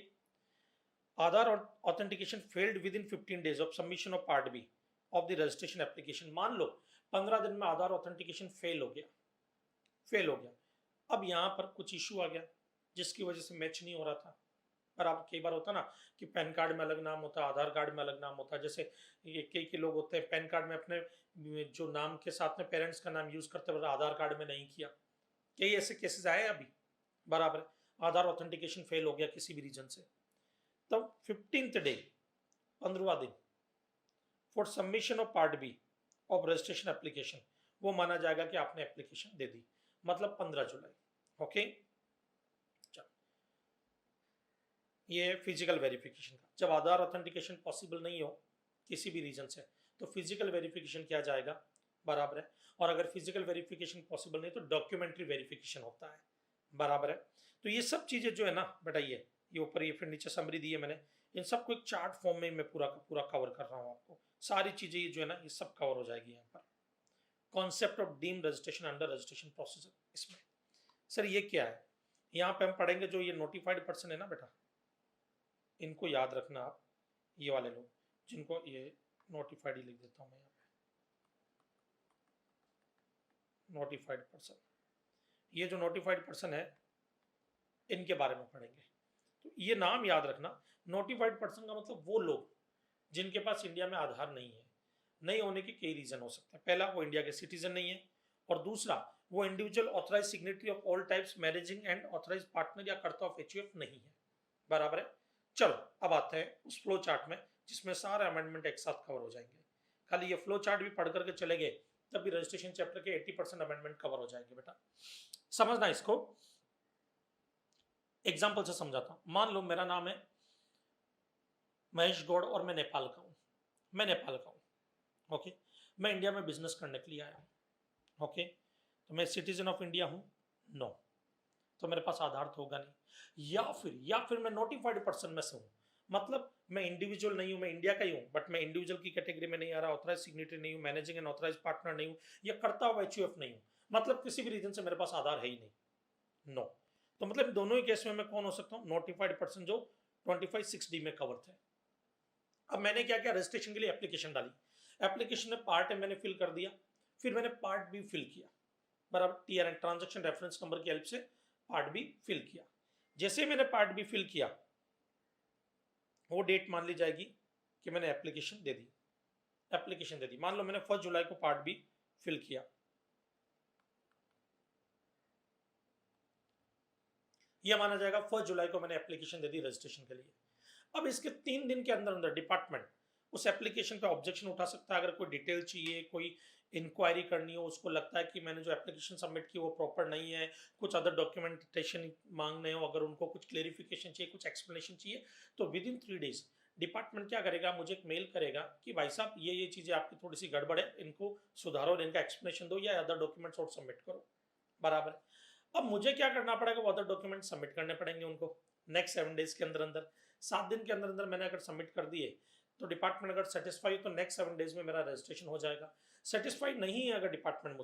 S1: Aadhaar authentication failed within 15 days of submission of part B of the registration application. मान लो 15 दिन में आधार ऑथेंटिकेशन फेल हो गया। अब यहाँ पर कुछ इशू आ गया जिसकी वजह से मैच नहीं हो रहा था, पर आप कई बार होता ना कि पैन कार्ड में अलग नाम होता है, आधार कार्ड में अलग नाम होता है, जैसे कई लोग होते हैं पैन कार्ड में अपने जो नाम के साथ में पेरेंट्स का नाम यूज करते हैं, आधार कार्ड में नहीं किया, कई ऐसे केसेस आए अभी, बराबर, आधार ऑथेंटिकेशन फेल हो गया किसी भी रीजन से, तब 15th डे, 15वां दिन for submission of part B of registration application, वो माना जाएगा कि आपने एप्लीकेशन दे दी, मतलब 15 जुलाई, ओके। ये फिजिकल वेरिफिकेशन का, जब आधार ऑथेंटिकेशन पॉसिबल नहीं हो किसी भी रीजन से, तो फिजिकल वेरिफिकेशन किया जाएगा, बराबर है। और अगर फिजिकल वेरिफिकेशन पॉसिबल नहीं तो डॉक्यूमेंट्री वेरिफिकेशन होता है, बराबर है। तो ये सब चीजें जो है ना बेटा, ये ऊपर ये फिर नीचे समरी दी है मैंने, इन सबको एक चार्ट फॉर्म में मैं पूरा का पूरा कवर कर रहा हूँ आपको, सारी चीजें ये जो है ना ये सब कवर हो जाएगी यहाँ पर। Concept of deem registration under registration procedure, इसमें सर ये क्या है, यहाँ पे हम पढ़ेंगे जो ये नोटिफाइड पर्सन है ना बेटा, इनको याद रखना आप, ये वाले लोग जिनको ये नोटिफाइड ही लिख देता हूँ मैं यहाँ पे, नोटिफाइड पर्सन, ये जो नोटिफाइड पर्सन है इनके बारे में पढ़ेंगे। तो ये नाम याद रखना, नोटिफाइड पर्सन का मतलब वो लोग जिनके पास इंडिया में आधार नहीं है। नहीं होने के कई रीजन हो सकते हैं। पहला, वो इंडिया के सिटीजन नहीं है, और दूसरा, वो individual authorise signatory of all types managing and authorise partner या कर्ता ऑफ एचयूएफ नहीं है। बराबर है। चलो अब आते हैं उस फ्लो चार्ट में जिसमें सारे अमेंडमेंट एक साथ कवर हो जाएंगे। खाली ये फ्लो चार्ट भी पढ़ करके चले गए तब भी रजिस्ट्रेशन चैप्टर के 80% अमेंडमेंट कवर हो जाएंगे। बेटा समझना इसको, एग्जाम्पल से समझाता हूं। मान लो मेरा नाम है महेश गौड़ और मैं नेपाल का हूं। ओके, मैं इंडिया में बिजनेस करने के लिए आया हूं। ओके, तो मैं सिटीजन ऑफ इंडिया हूं? नो, तो मेरे पास आधार तो होगा नहीं। या फिर मैं नोटिफाइड पर्सन में से हूं, मतलब मैं इंडिविजुअल नहीं हूं, मैं इंडिया का ही हूं, बट मैं इंडिविजुअल की कैटेगरी में नहीं आ रहा, ऑथराइज सिग्नेटरी नहीं हूं, मैनेजिंग एंड ऑथराइज पार्टनर नहीं हूं, या कर्ता हुआ एचयूएफ नहीं हूं, मतलब किसी भी रीजन से मेरे पास आधार है ही नहीं। नो, तो मतलब दोनों ही केस में मैं कौन हो सकता हूं? नोटिफाइड पर्सन, जो 25(6)D में कवर थे। अब मैंने क्या किया, रजिस्ट्रेशन के लिए एप्लीकेशन डाली। एप्लीकेशन में पार्ट ए मैंने फिल कर दिया, फिर मैंने पार्ट बी फिल किया। बराबर, टीआरएन ट्रांजैक्शन रेफरेंस नंबर की हेल्प से पार्ट बी फिल किया। जैसे मैंने पार्ट बी फिल किया, वो डेट मान ली जाएगी कि मैंने एप्लीकेशन दे दी। मान लो मैंने 1 जुलाई को पार्ट बी फिल किया, यह माना जाएगा 1 जुलाई को मैंने एप्लीकेशन दे दी रजिस्ट्रेशन के लिए। अब इसके 3 दिन के अंदर अंदर डिपार्टमेंट उस एप्लीकेशन पे ऑब्जेक्शन उठा सकता है। अगर कोई डिटेल चाहिए, कोई इंक्वायरी करनी हो, उसको लगता है कि मैंने जो एप्लीकेशन सबमिट की वो प्रॉपर नहीं है, कुछ अदर डॉक्यूमेंटेशन मांगने हो, अगर उनको कुछ क्लेरिफिकेशन चाहिए, कुछ एक्सप्लेनेशन चाहिए, तो विद इन 3 डेज डिपार्टमेंट क्या करेगा, मुझे एक मेल करेगा कि भाई साहब ये चीज़ें आपकी थोड़ी सी गड़बड़ है, इनको सुधारो और इनका एक्सप्लेनेशन दो या अदर डॉक्यूमेंट्स और सबमिट करो। बराबर है। अब मुझे क्या करना पड़ेगा, वो अदर डॉक्यूमेंट सबमिट करने पड़ेंगे उनको नेक्स्ट 7 डेज के अंदर अंदर। 7 दिन के अंदर अंदर मैंने अगर सबमिट कर दिए तो डिपार्टमेंट अगर सेटिस्फाई हो तो नेक्स्ट 7 डेज में मेरा रजिस्ट्रेशन हो जाएगा। सेटिस्फाई नहीं है अगर डिपार्टमेंट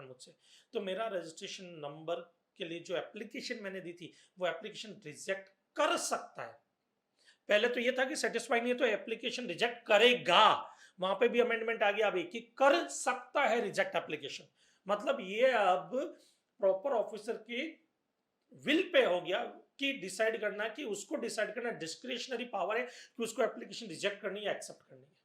S1: मुझसे, तो मेरा रजिस्ट्रेशन नंबर के लिए जो एप्लीकेशन मैंने दी थी वो एप्लीकेशन रिजेक्ट कर सकता है। पहले तो ये था कि सेटिस्फाई नहीं है तो एप्लीकेशन रिजेक्ट करेगा, वहां पे भी अमेंडमेंट आ गया अभी कि कर सकता है रिजेक्ट एप्लीकेशन। मतलब ये अब प्रॉपर ऑफिसर की विल पे हो गया कि डिसाइड करना, कि उसको डिसाइड करना, डिस्क्रिशनरी पावर है कि उसको एप्लीकेशन रिजेक्ट करनी है एक्सेप्ट करनी है।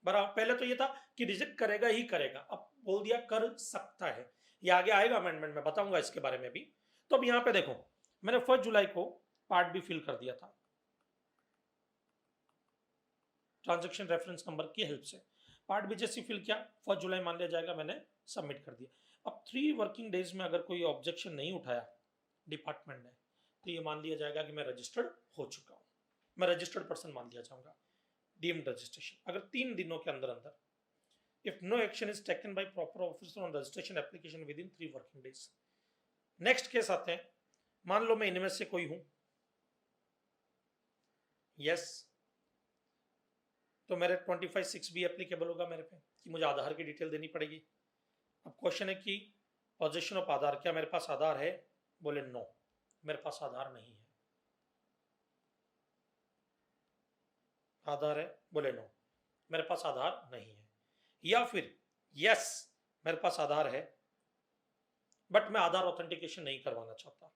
S1: बराबर, पहले तो ये था कि रिजेक्ट करेगा ही करेगा, अब बोल दिया कर सकता है। ये आगे आएगा अमेंडमेंट में, बताऊंगा इसके बारे में भी। तो अब यहां पे देखो, मैंने 1 जुलाई को पार्ट बी फिल कर दिया था ट्रांजैक्शन रेफरेंस नंबर की हेल्प से। पार्ट बी जैसे फिल किया, 1 जुलाई मान लिया जाएगा मैंने सबमिट कर दिया। अब 3 वर्किंग डेज में अगर कोई ऑब्जेक्शन नहीं उठाया डिपार्टमेंट ने, तो ये मान लिया जाएगा कि मैं रजिस्टर्ड हो चुका हूं, मैं रजिस्टर्ड पर्सन मान लिया जाऊंगा, डीम्ड रजिस्ट्रेशन। अगर 3 दिनों के अंदर अंदर, if no action is taken by proper officer on registration application within 3 working days. Next case आते हैं, मान लो मैं इनमें से कोई हूं, यस, तो मेरे 25(6) भी एप्लीकेबल होगा मेरे पे कि मुझे आधार की डिटेल देनी पड़ेगी। अब क्वेश्चन है कि पोजीशन ऑफ आधार, क्या मेरे पास आधार है? बोले नो, मेरे पास आधार नहीं है। आधार है? बोले नो, मेरे पास आधार नहीं है। या फिर यस, मेरे पास आधार है बट मैं आधार ऑथेंटिकेशन नहीं करवाना चाहता।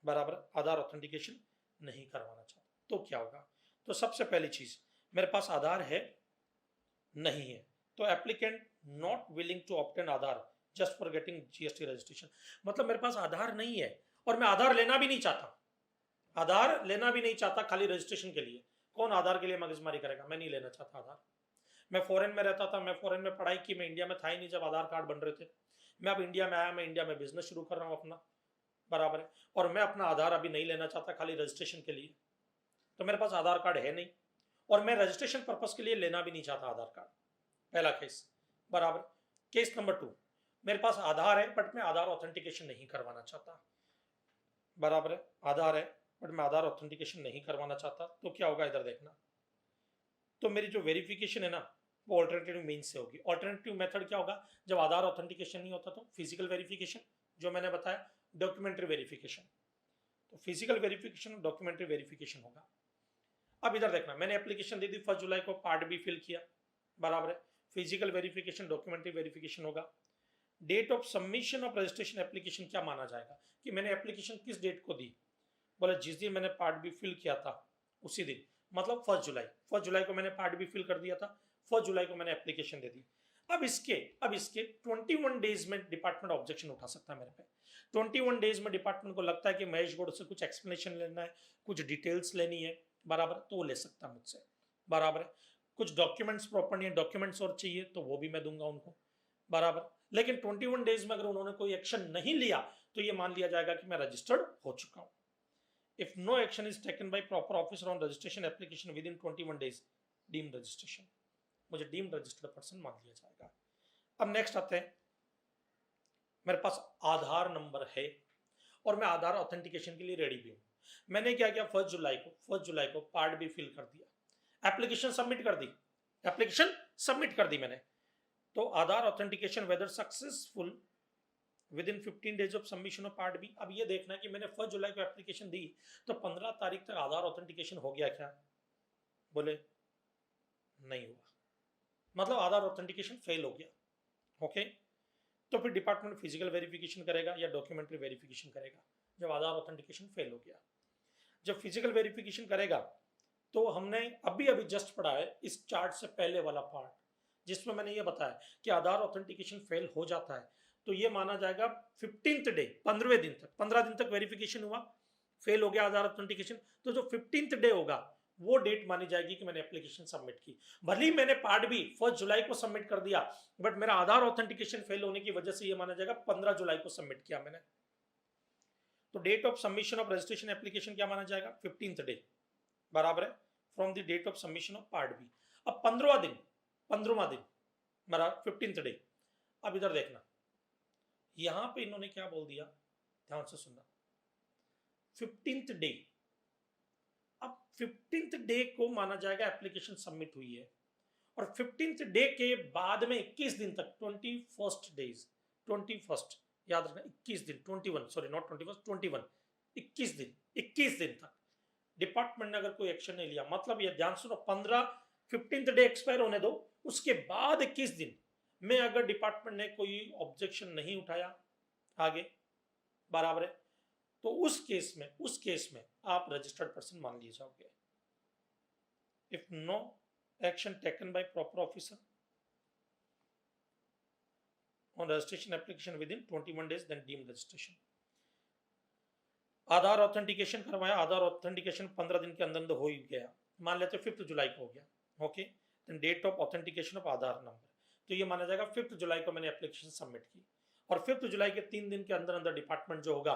S1: बराबर, आधार ऑथेंटिकेशन नहीं करवाना चाहता, तो क्या होगा? तो सबसे पहली चीज, मेरे पास आधार है नहीं है, तो applicant not willing to obtain Aadhaar just for getting GST registration. मतलब मेरे पास आधार नहीं है और मैं आधार लेना भी नहीं चाहता, खाली रजिस्ट्रेशन के लिए। कौन आधार के लिए मगजमारी करेगा? मैं नहीं लेना चाहता आधार। मैं फॉरेन में रहता था, मैं फॉरेन में पढ़ाई की, मैं इंडिया में था ही नहीं जब आधार कार्ड बन रहे थे। मैं अब इंडिया में आया, मैं इंडिया में बिजनेस शुरू कर रहा हूँ अपना। बराबर है, और मैं अपना आधार अभी नहीं लेना चाहता खाली रजिस्ट्रेशन के लिए, तो मेरे पास आधार कार्ड है नहीं और मैं रजिस्ट्रेशन पर्पस के लिए लेना भी नहीं चाहता आधार कार्ड। पहला केस। बराबर, केस नंबर 2, मेरे पास आधार है बट मैं आधार ऑथेंटिकेशन नहीं करवाना चाहता। बराबर है, आधार है बट मैं आधार ऑथेंटिकेशन नहीं करवाना चाहता, तो क्या होगा इधर देखना। तो मेरी जो वेरिफिकेशन है ना, वो ऑल्टरनेटिव मीन्स से होगी। ऑल्टरनेटिव मेथड क्या होगा? जब आधार ऑथेंटिकेशन नहीं होता तो फिजिकल वेरिफिकेशन, जो मैंने बताया, डॉक्यूमेंट्री वेरिफिकेशन। तो फिजिकल वेरिफिकेशन, डॉक्यूमेंट्री वेरिफिकेशन होगा। अब इधर देखना, मैंने एप्लीकेशन दे दी 1 जुलाई को, पार्ट बी फिल किया। बराबर है, फिजिकल वेरिफिकेशन, डॉक्यूमेंट्री वेरिफिकेशन होगा। Date of submission of registration application क्या माना जाएगा कि मैंने एप्लीकेशन किस डेट को दी? बोले जिस दिन मैंने पार्ट बी फिल किया था उसी दिन, मतलब 1 जुलाई को मैंने पार्ट बी फिल कर दिया था, 1 जुलाई को मैंने एप्लीकेशन दे दी। अब इसके 21 डेज में डिपार्टमेंट ऑब्जेक्शन उठा सकता है मेरे पे। 21 डेज में डिपार्टमेंट को लगता है कि महेश गौड़ से कुछ एक्सप्लेनेशन लेना है, कुछ डिटेल्स लेनी है, बराबर, तो वो ले सकता है मुझसे, बराबर है। कुछ डॉक्यूमेंट्स प्रॉपर नहीं है, डॉक्यूमेंट्स और चाहिए तो वो भी मैं दूंगा उनको, बराबर। लेकिन 21 डेज में अगर उन्होंने कोई एक्शन नहीं लिया तो ये मान लिया जाएगा कि मैं रजिस्टर्ड हो चुका हूं। If no action is taken by proper officer on registration application within 21 days, deemed registration, मुझे डीम्ड रजिस्टर्ड पर्सन मान लिया जाएगा। अब नेक्स्ट आते हैं, मेरे पास आधार नंबर है और मैं आधार ऑथेंटिकेशन के लिए रेडी भी हूं। मैंने क्या किया, 1 जुलाई को पार्ट बी फिल कर दिया, एप्लीकेशन सबमिट कर दी मैंने। तो Aadhaar authentication whether successful within 15 days of submission of part B. अब ये देखना है कि मैंने 1 जुलाई को एप्लीकेशन दी तो 15 तारीख तक आधार ऑथेंटिकेशन हो गया क्या, बोले नहीं हुआ, मतलब आधार ऑथेंटिकेशन फेल हो गया। ओके, तो फिर डिपार्टमेंट फिजिकल वेरिफिकेशन करेगा या डॉक्यूमेंट्री वेरिफिकेशन करेगा जब आधार ऑथेंटिकेशन फेल हो गया। जब फिजिकल वेरिफिकेशन करेगा तो हमने अभी जस्ट पढ़ा है इस चार्ट से पहले वाला पार्ट, जिसमें मैंने ये बताया कि आधार ऑथेंटिकेशन फेल हो जाता है तो ये माना जाएगा 15th डे, 15 दिन तक वेरिफिकेशन हुआ, फेल हो गया आधार ऑथेंटिकेशन, तो जो 15th डे होगा वो डेट मानी जाएगी कि मैंने एप्लीकेशन सबमिट की। भले ही मैंने पार्ट बी 1 जुलाई को सबमिट कर दिया, बट मेरा आधार ऑथेंटिकेशन फेल होने की वजह से ये माना जाएगा 15 जुलाई को सबमिट किया मैंने। तो date of submission of registration application क्या माना जाएगा, 15th डे, बराबर है, from the date of submission of part B. अब 15वां दिन मेरा 15th डे। अब इधर देखना, यहां पे इन्होंने क्या बोल दिया, ध्यान से सुनना, 15th डे। अब 15th डे को माना जाएगा एप्लीकेशन सबमिट हुई है, और 15th डे के बाद में 21 दिन तक, 21 याद रखना, 21 दिन, 21 सॉरी नॉट 21 21 दिन तक डिपार्टमेंट ने अगर कोई एक्शन नहीं लिया, मतलब ये ध्यान सुनो, 15th डे एक्सपायर होने दो, उसके बाद 21 दिन में अगर डिपार्टमेंट ने कोई ऑब्जेक्शन नहीं उठाया आगे, बराबर है, तो उस केस में आप रजिस्टर्ड पर्सन मान लिए जाओगे। If no action taken by proper officer on registration application within 21 days then deemed registration. Aadhaar authentication करवाया, आधार ऑथेंटिकेशन 15 दिन के अंदर हो ही गया, मान लेते 5 जुलाई को हो गया, okay, then date of authentication of Aadhaar number, तो ये माना जाएगा 5 जुलाई को मैंने एप्लीकेशन सबमिट की, और 5 जुलाई के 3 दिन के अंदर डिपार्टमेंट जो होगा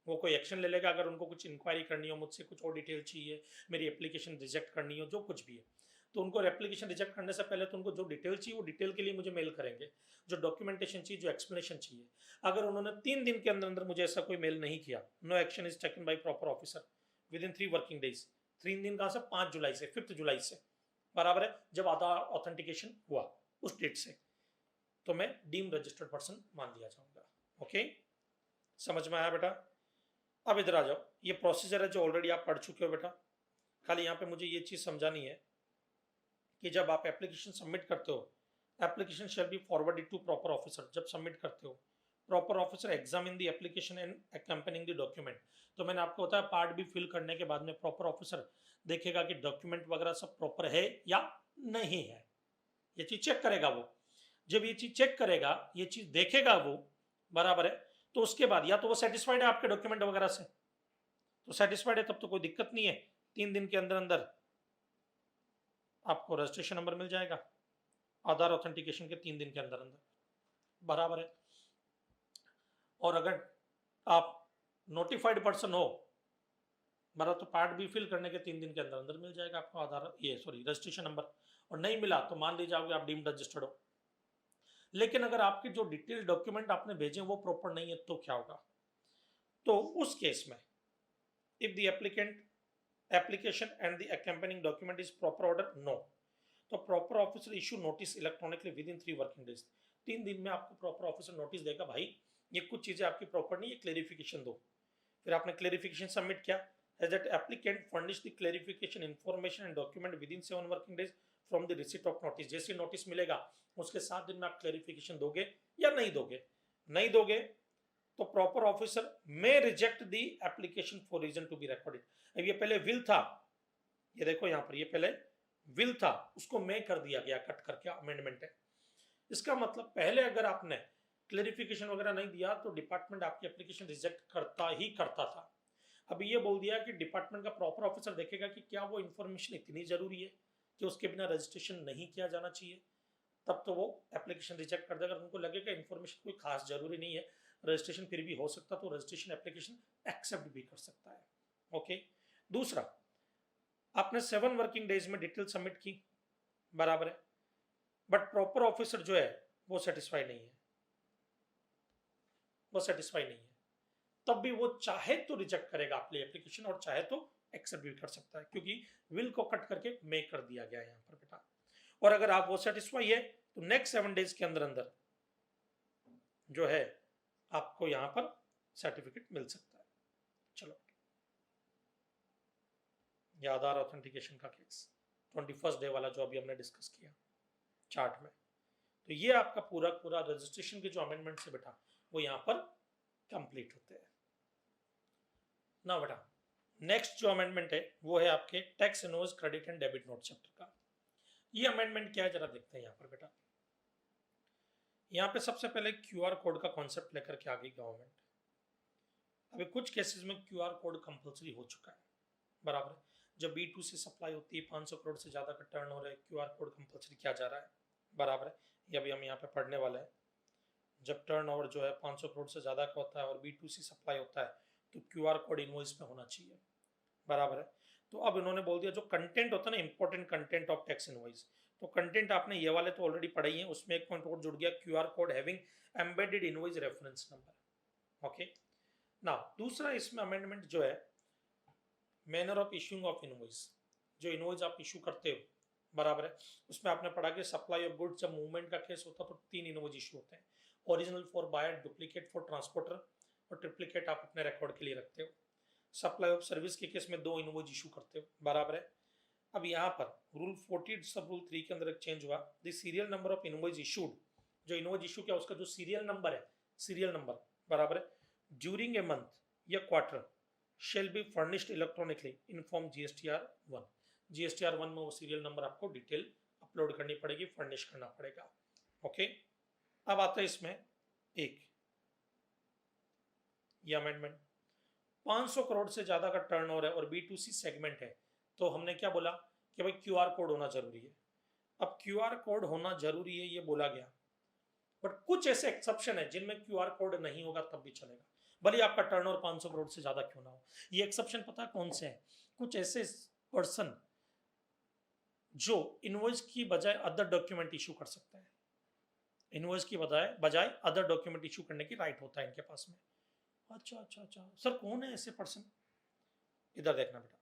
S1: वो कोई एक्शन ले लेगा। अगर उनको कुछ इंक्वायरी करनी हो, मुझसे कुछ और डिटेल चाहिए, मेरी एप्लीकेशन रिजेक्ट करनी हो, जो कुछ भी है, तो उनको एप्लीकेशन रिजेक्ट करने से पहले तो उनको जो डिटेल चाहिए वो डिटेल के लिए मुझे मेल करेंगे, जो डॉक्यूमेंटेशन चाहिए, जो एक्सप्लेनेशन चाहिए। अगर उन्होंने 3 दिन के अंदर मुझे ऐसा कोई मेल नहीं किया, no action is taken by proper officer within 3 working days, 3 दिन कहाँ से, 5 जुलाई से, 5 जुलाई से, बराबर है, जब आधार ऑथेंटिकेशन हुआ उस डेट से, तो मैं डीम रजिस्टर्ड पर्सन मान लिया जाऊंगा। ओके, समझ में आया बेटा? अब इधर आ जाओ, ये प्रोसीजर है जो ऑलरेडी आप पढ़ चुके हो बेटा, खाली यहाँ पे मुझे ये चीज समझानी है कि जब आप एप्लीकेशन सबमिट करते हो, application shall be forwarded to proper officer. जब सबमिट करते हो, proper officer examine the application and accompanying the document. तो मैंने आपको बताया पार्ट भी फिल करने के बाद में प्रॉपर ऑफिसर देखेगा कि डॉक्यूमेंट वगैरह सब प्रॉपर है या नहीं है, ये चीज चेक करेगा वो। जब ये चीज चेक करेगा, ये चीज देखेगा वो, बराबर है, तो उसके बाद या तो वो सेटिस्फाइड है आपके डॉक्यूमेंट वगैरह से, तो सेटिस्फाइड है तब तो कोई दिक्कत नहीं है, 3 दिन के अंदर आपको रजिस्ट्रेशन नंबर मिल जाएगा, आधार ऑथेंटिकेशन के 3 दिन के अंदर, बराबर है। और अगर आप नोटिफाइड पर्सन हो, बराबर, तो पार्ट बी फिल करने के 3 दिन के अंदर मिल जाएगा आपको आधार रजिस्ट्रेशन नंबर, और नहीं मिला तो मान ली जाओगे आप डीम्ड रजिस्टर्ड हो। लेकिन अगर आपके जो डिटेल डॉक्यूमेंट आपने भेजे वो प्रॉपर नहीं है तो क्या होगा, तो उस केस में if the application and the accompanying document is proper order, no, तो proper officer issue notice electronically within 3 working days. 3 दिन में आपको प्रॉपर ऑफिसर नोटिस देगा, भाई ये कुछ चीजें आपकी प्रॉपर नहीं है, क्लेरिफिकेशन दो। फिर आपने क्लेरिफिकेशन सबमिट किया, as that applicant furnish the clarification information and document within 7 working days from the receipt of notice। जैसे नोटिस मिलेगा उसके 7 दिन में आप क्लेरिफिकेशन दोगे या नहीं दोगे, नहीं दोगे तो proper officer may reject the application for reason to be recorded. अब ये पहले विल था, ये देखो यहां पर, ये पहले विल था, उसको मे कर दिया गया, कट करके अमेंडमेंट है। इसका मतलब पहले अगर आपने क्लेरिफिकेशन वगैरह नहीं दिया तो डिपार्टमेंट आपकी एप्लीकेशन रिजेक्ट करता ही करता था। अभी ये बोल दिया कि डिपार्टमेंट का प्रॉपर ऑफिसर देखेगा कि क्या वो इन्फॉर्मेशन इतनी जरूरी है कि उसके बिना रजिस्ट्रेशन नहीं किया जाना चाहिए, तब तो वो एप्लीकेशन रिजेक्ट कर देगा। उनको लगेगा इन्फॉर्मेशन कोई खास जरूरी नहीं है, रजिस्ट्रेशन फिर भी हो सकता, तो रजिस्ट्रेशन एप्लीकेशन एक्सेप्ट भी कर सकता है। ओके, दूसरा, आपने 7 वर्किंग डेज में डिटेल सबमिट की, बराबर है, बट प्रॉपर ऑफिसर जो है वो सेटिस्फाई नहीं है, वो सेटिस्फाई नहीं है, तब भी वो चाहे तो रिजेक्ट करेगा आपकी एप्लीकेशन और चाहे तो एक्सेप्ट भी कर सकता है, क्योंकि विल को कट करके मे कर दिया गया है यहां पर बेटा। और अगर आप वो सेटिस्फाई है तो नेक्स्ट 7 डेज के अंदर अंदर जो है आपको यहां पर सर्टिफिकेट मिल सकता है। चलो, ये आधार ऑथेंटिकेशन का केस 21 डे वाला जो अभी हमने डिस्कस किया चार्ट में, तो ये आपका पूरा पूरा रजिस्ट्रेशन के जो अमेंडमेंट से बेटा वो यहां पर कंप्लीट होते हैं ना बेटा। नेक्स्ट जो अमेंडमेंट है वो है आपके tax invoice credit and debit note chapter का। ये अमेंडमेंट क्या है जरा देखते हैं यहाँ पर बेटा। यहाँ पे सबसे पहले क्यूआर कोड का कॉन्सेप्ट लेकर के आ गई गवर्नमेंट। अभी कुछ केसेस में क्यूआर कोड कंपलसरी हो चुका है, बराबर है। जब B2C सप्लाई होती है 500 करोड़ से ज्यादा का टर्न हो रहा है, क्यूआर कोड कंपलसरी किया जा रहा है, बराबर है। ये अभी हम यहाँ पे पढ़ने वाले हैं। जब टर्नओवर जो है 500 करोड़ से ज्यादा का होता है और B2C सप्लाई होता है तो क्यूआर कोड इनवॉइस में होना चाहिए, बराबर है। तो अब इन्होंने बोल दिया जो कंटेंट होता है ना, important content of tax invoice, तो कंटेंट आपने ये वाले तो ऑलरेडी पढ़े ही है, उसमें एक पॉइंट और जुड़ गया, QR code having embedded invoice reference number. Okay, ना दूसरा इसमें अमेंडमेंट जो है manner of issuing of invoice, जो इनवॉइस आप इशू करते हो, बराबर है, उसमें आपने पढ़ा कि सप्लाई ऑफ गुड्स जब मूवमेंट का केस होता है तो 3 इनवॉइस इशू होते हैं, original for buyer, duplicate for transporter और ट्रिप्लीकेट आप अपने रिकॉर्ड के लिए रखते हो। सप्लाई ऑफ सर्विस के केस में 2 इनवॉइस इशू करते हो, बराबर है। अब यहाँ पर रूल 40 सब रूल 3 के अंदर एक चेंज हुआ, the serial number of invoice issued, जो इनवॉइस इशू किया उसका जो सीरियल नंबर है, सीरियल नंबर, बराबर है, ड्यूरिंग ए मंथ या quarter shall be furnished electronically in form GSTR 1। GSTR 1 में वो सीरियल नंबर आपको डिटेल अपलोड करनी पड़ेगी, फर्निश करना पड़ेगा। ओके, अब आता है इसमें एक ये अमेंडमेंट, 500 करोड़ से ज्यादा का टर्नओवर है और B2C सेगमेंट है, तो हमने क्या बोला कि भाई क्यूआर कोड होना जरूरी है। अब क्यूआर कोड होना जरूरी है ये बोला गया, बट कुछ ऐसे एक्सेप्शन है जिनमें क्यूआर कोड नहीं होगा तब भी चलेगा, भले आपका टर्नओवर 500 करोड़ से ज्यादा क्यों ना हो। ये एक्सेप्शन पता है कौन से है? कुछ ऐसे पर्सन जो इनवॉइस की बजाय अदर डॉक्यूमेंट इशू कर सकते हैं, इनवॉइस की बजाय अदर डॉक्यूमेंट इशू करने की राइट होता है इनके पास में। अच्छा अच्छा अच्छा सर, कौन है ऐसे पर्सन? इधर देखना बेटा,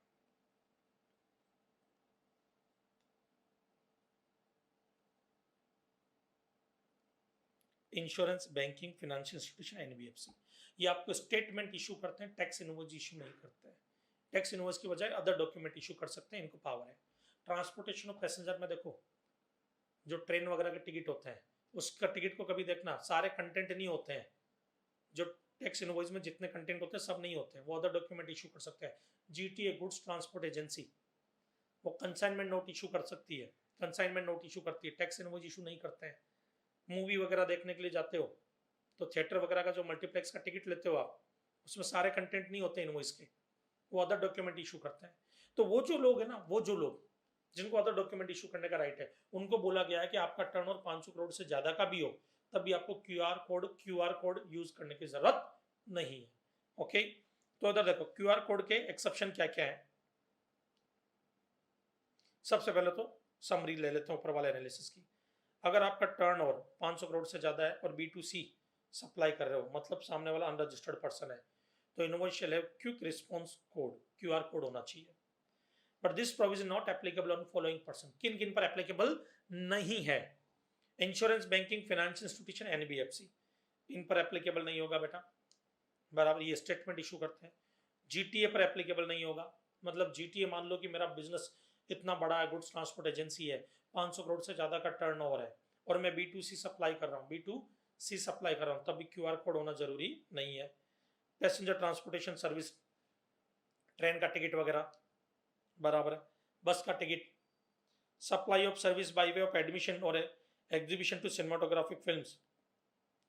S1: insurance, banking, financial institution, NBFC, ये आपको स्टेटमेंट इशू करते हैं, टैक्स इनवॉइस इशू नहीं करते हैं। टैक्स इनवॉइस की बजाय अदर डॉक्यूमेंट इशू कर सकते हैं, इनको पावर है। ट्रांसपोर्टेशन ऑफ पैसेंजर में देखो, जो ट्रेन वगैरह के टिकट होते हैं उसका टिकट को कभी देखना, सारे कंटेंट नहीं होते हैं, जो टैक्स इनवॉइस में जितने कंटेंट होते हैं सब नहीं होते हैं, वो अदर डॉक्यूमेंट इशू कर सकते हैं। GTA गुड्स ट्रांसपोर्ट एजेंसी वो कंसाइनमेंट नोट इशू कर सकती है, कंसाइनमेंट नोट इशू करती है, टैक्स इनवॉइस इशू नहीं करते हैं। मूवी वगैरह देखने के लिए जाते हो तो थिएटर वगैरह का जो मल्टीप्लेक्स का टिकट लेते हो आप, उसमें सारे कंटेंट नहीं होते इनवॉइस के, वो अदर डॉक्यूमेंट इशू करते हैं। तो वो जो लोग है ना, वो जो लोग जिनको अदर डॉक्यूमेंट इशू करने का राइट है, उनको बोला गया है कि आपका टर्नओवर 500 करोड़ से ज्यादा का भी हो तब भी आपको क्यूआर कोड यूज करने की जरूरत नहीं है। ओके, तो इधर देखो क्यूआर कोड के एक्सेप्शन क्या क्या है। सबसे पहले तो समरी ले लेते हैं ऊपर वाले एनालिसिस की। अगर आपका टर्नओवर 500 करोड़ से ज्यादा है और B2C सप्लाई कर रहे हो, मतलब सामने वाला अनरजिस्टर्ड पर्सन है, तो invoice shall have quick response code, QR code होना चाहिए। But this provision not applicable on following person, किन किन पर एप्लीकेबल नहीं है? Insurance, banking, financial institution, NBFC, इन पर एप्लीकेबल नहीं होगा बेटा, बराबर, ये स्टेटमेंट इशू करते हैं। GTA पर एप्लीकेबल नहीं होगा, मतलब GTA मान लो कि मेरा बिजनेस इतना बड़ा है, गुड्स ट्रांसपोर्ट एजेंसी है, 500 करोड़ से ज्यादा का टर्नओवर है और मैं B2C सप्लाई कर रहा हूँ, B2 सी सप्लाई कर रहा हूँ तब भी क्यूआर कोड होना जरूरी नहीं है। पैसेंजर ट्रांसपोर्टेशन सर्विस, ट्रेन का टिकट वगैरह, बराबर है, बस का ticket, supply of service by way of admission और exhibition to cinematographic films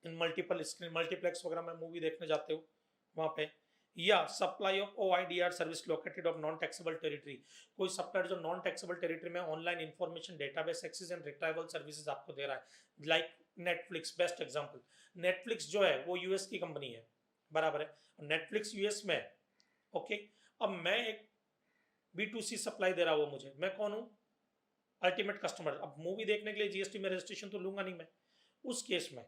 S1: in multiple screen, multiplex वगैरह में मूवी देखने जाते हो वहां पे, या supply of OIDR service located of non taxable territory, कोई सप्लायर जो नॉन टैक्सेबल टेरिटरी में online information database access and retrieval services आपको दे रहा है, like Netflix, best example. Netflix जो है वो यूएस की कंपनी है, बराबर है, नेटफ्लिक्स यूएस में है, ओके। अब मैं एक B2C सप्लाई दे रहा हूँ मुझे, मैं कौन हूँ, अल्टीमेट कस्टमर। अब मूवी देखने के लिए जीएसटी में रजिस्ट्रेशन तो लूंगा नहीं मैं। उस केस में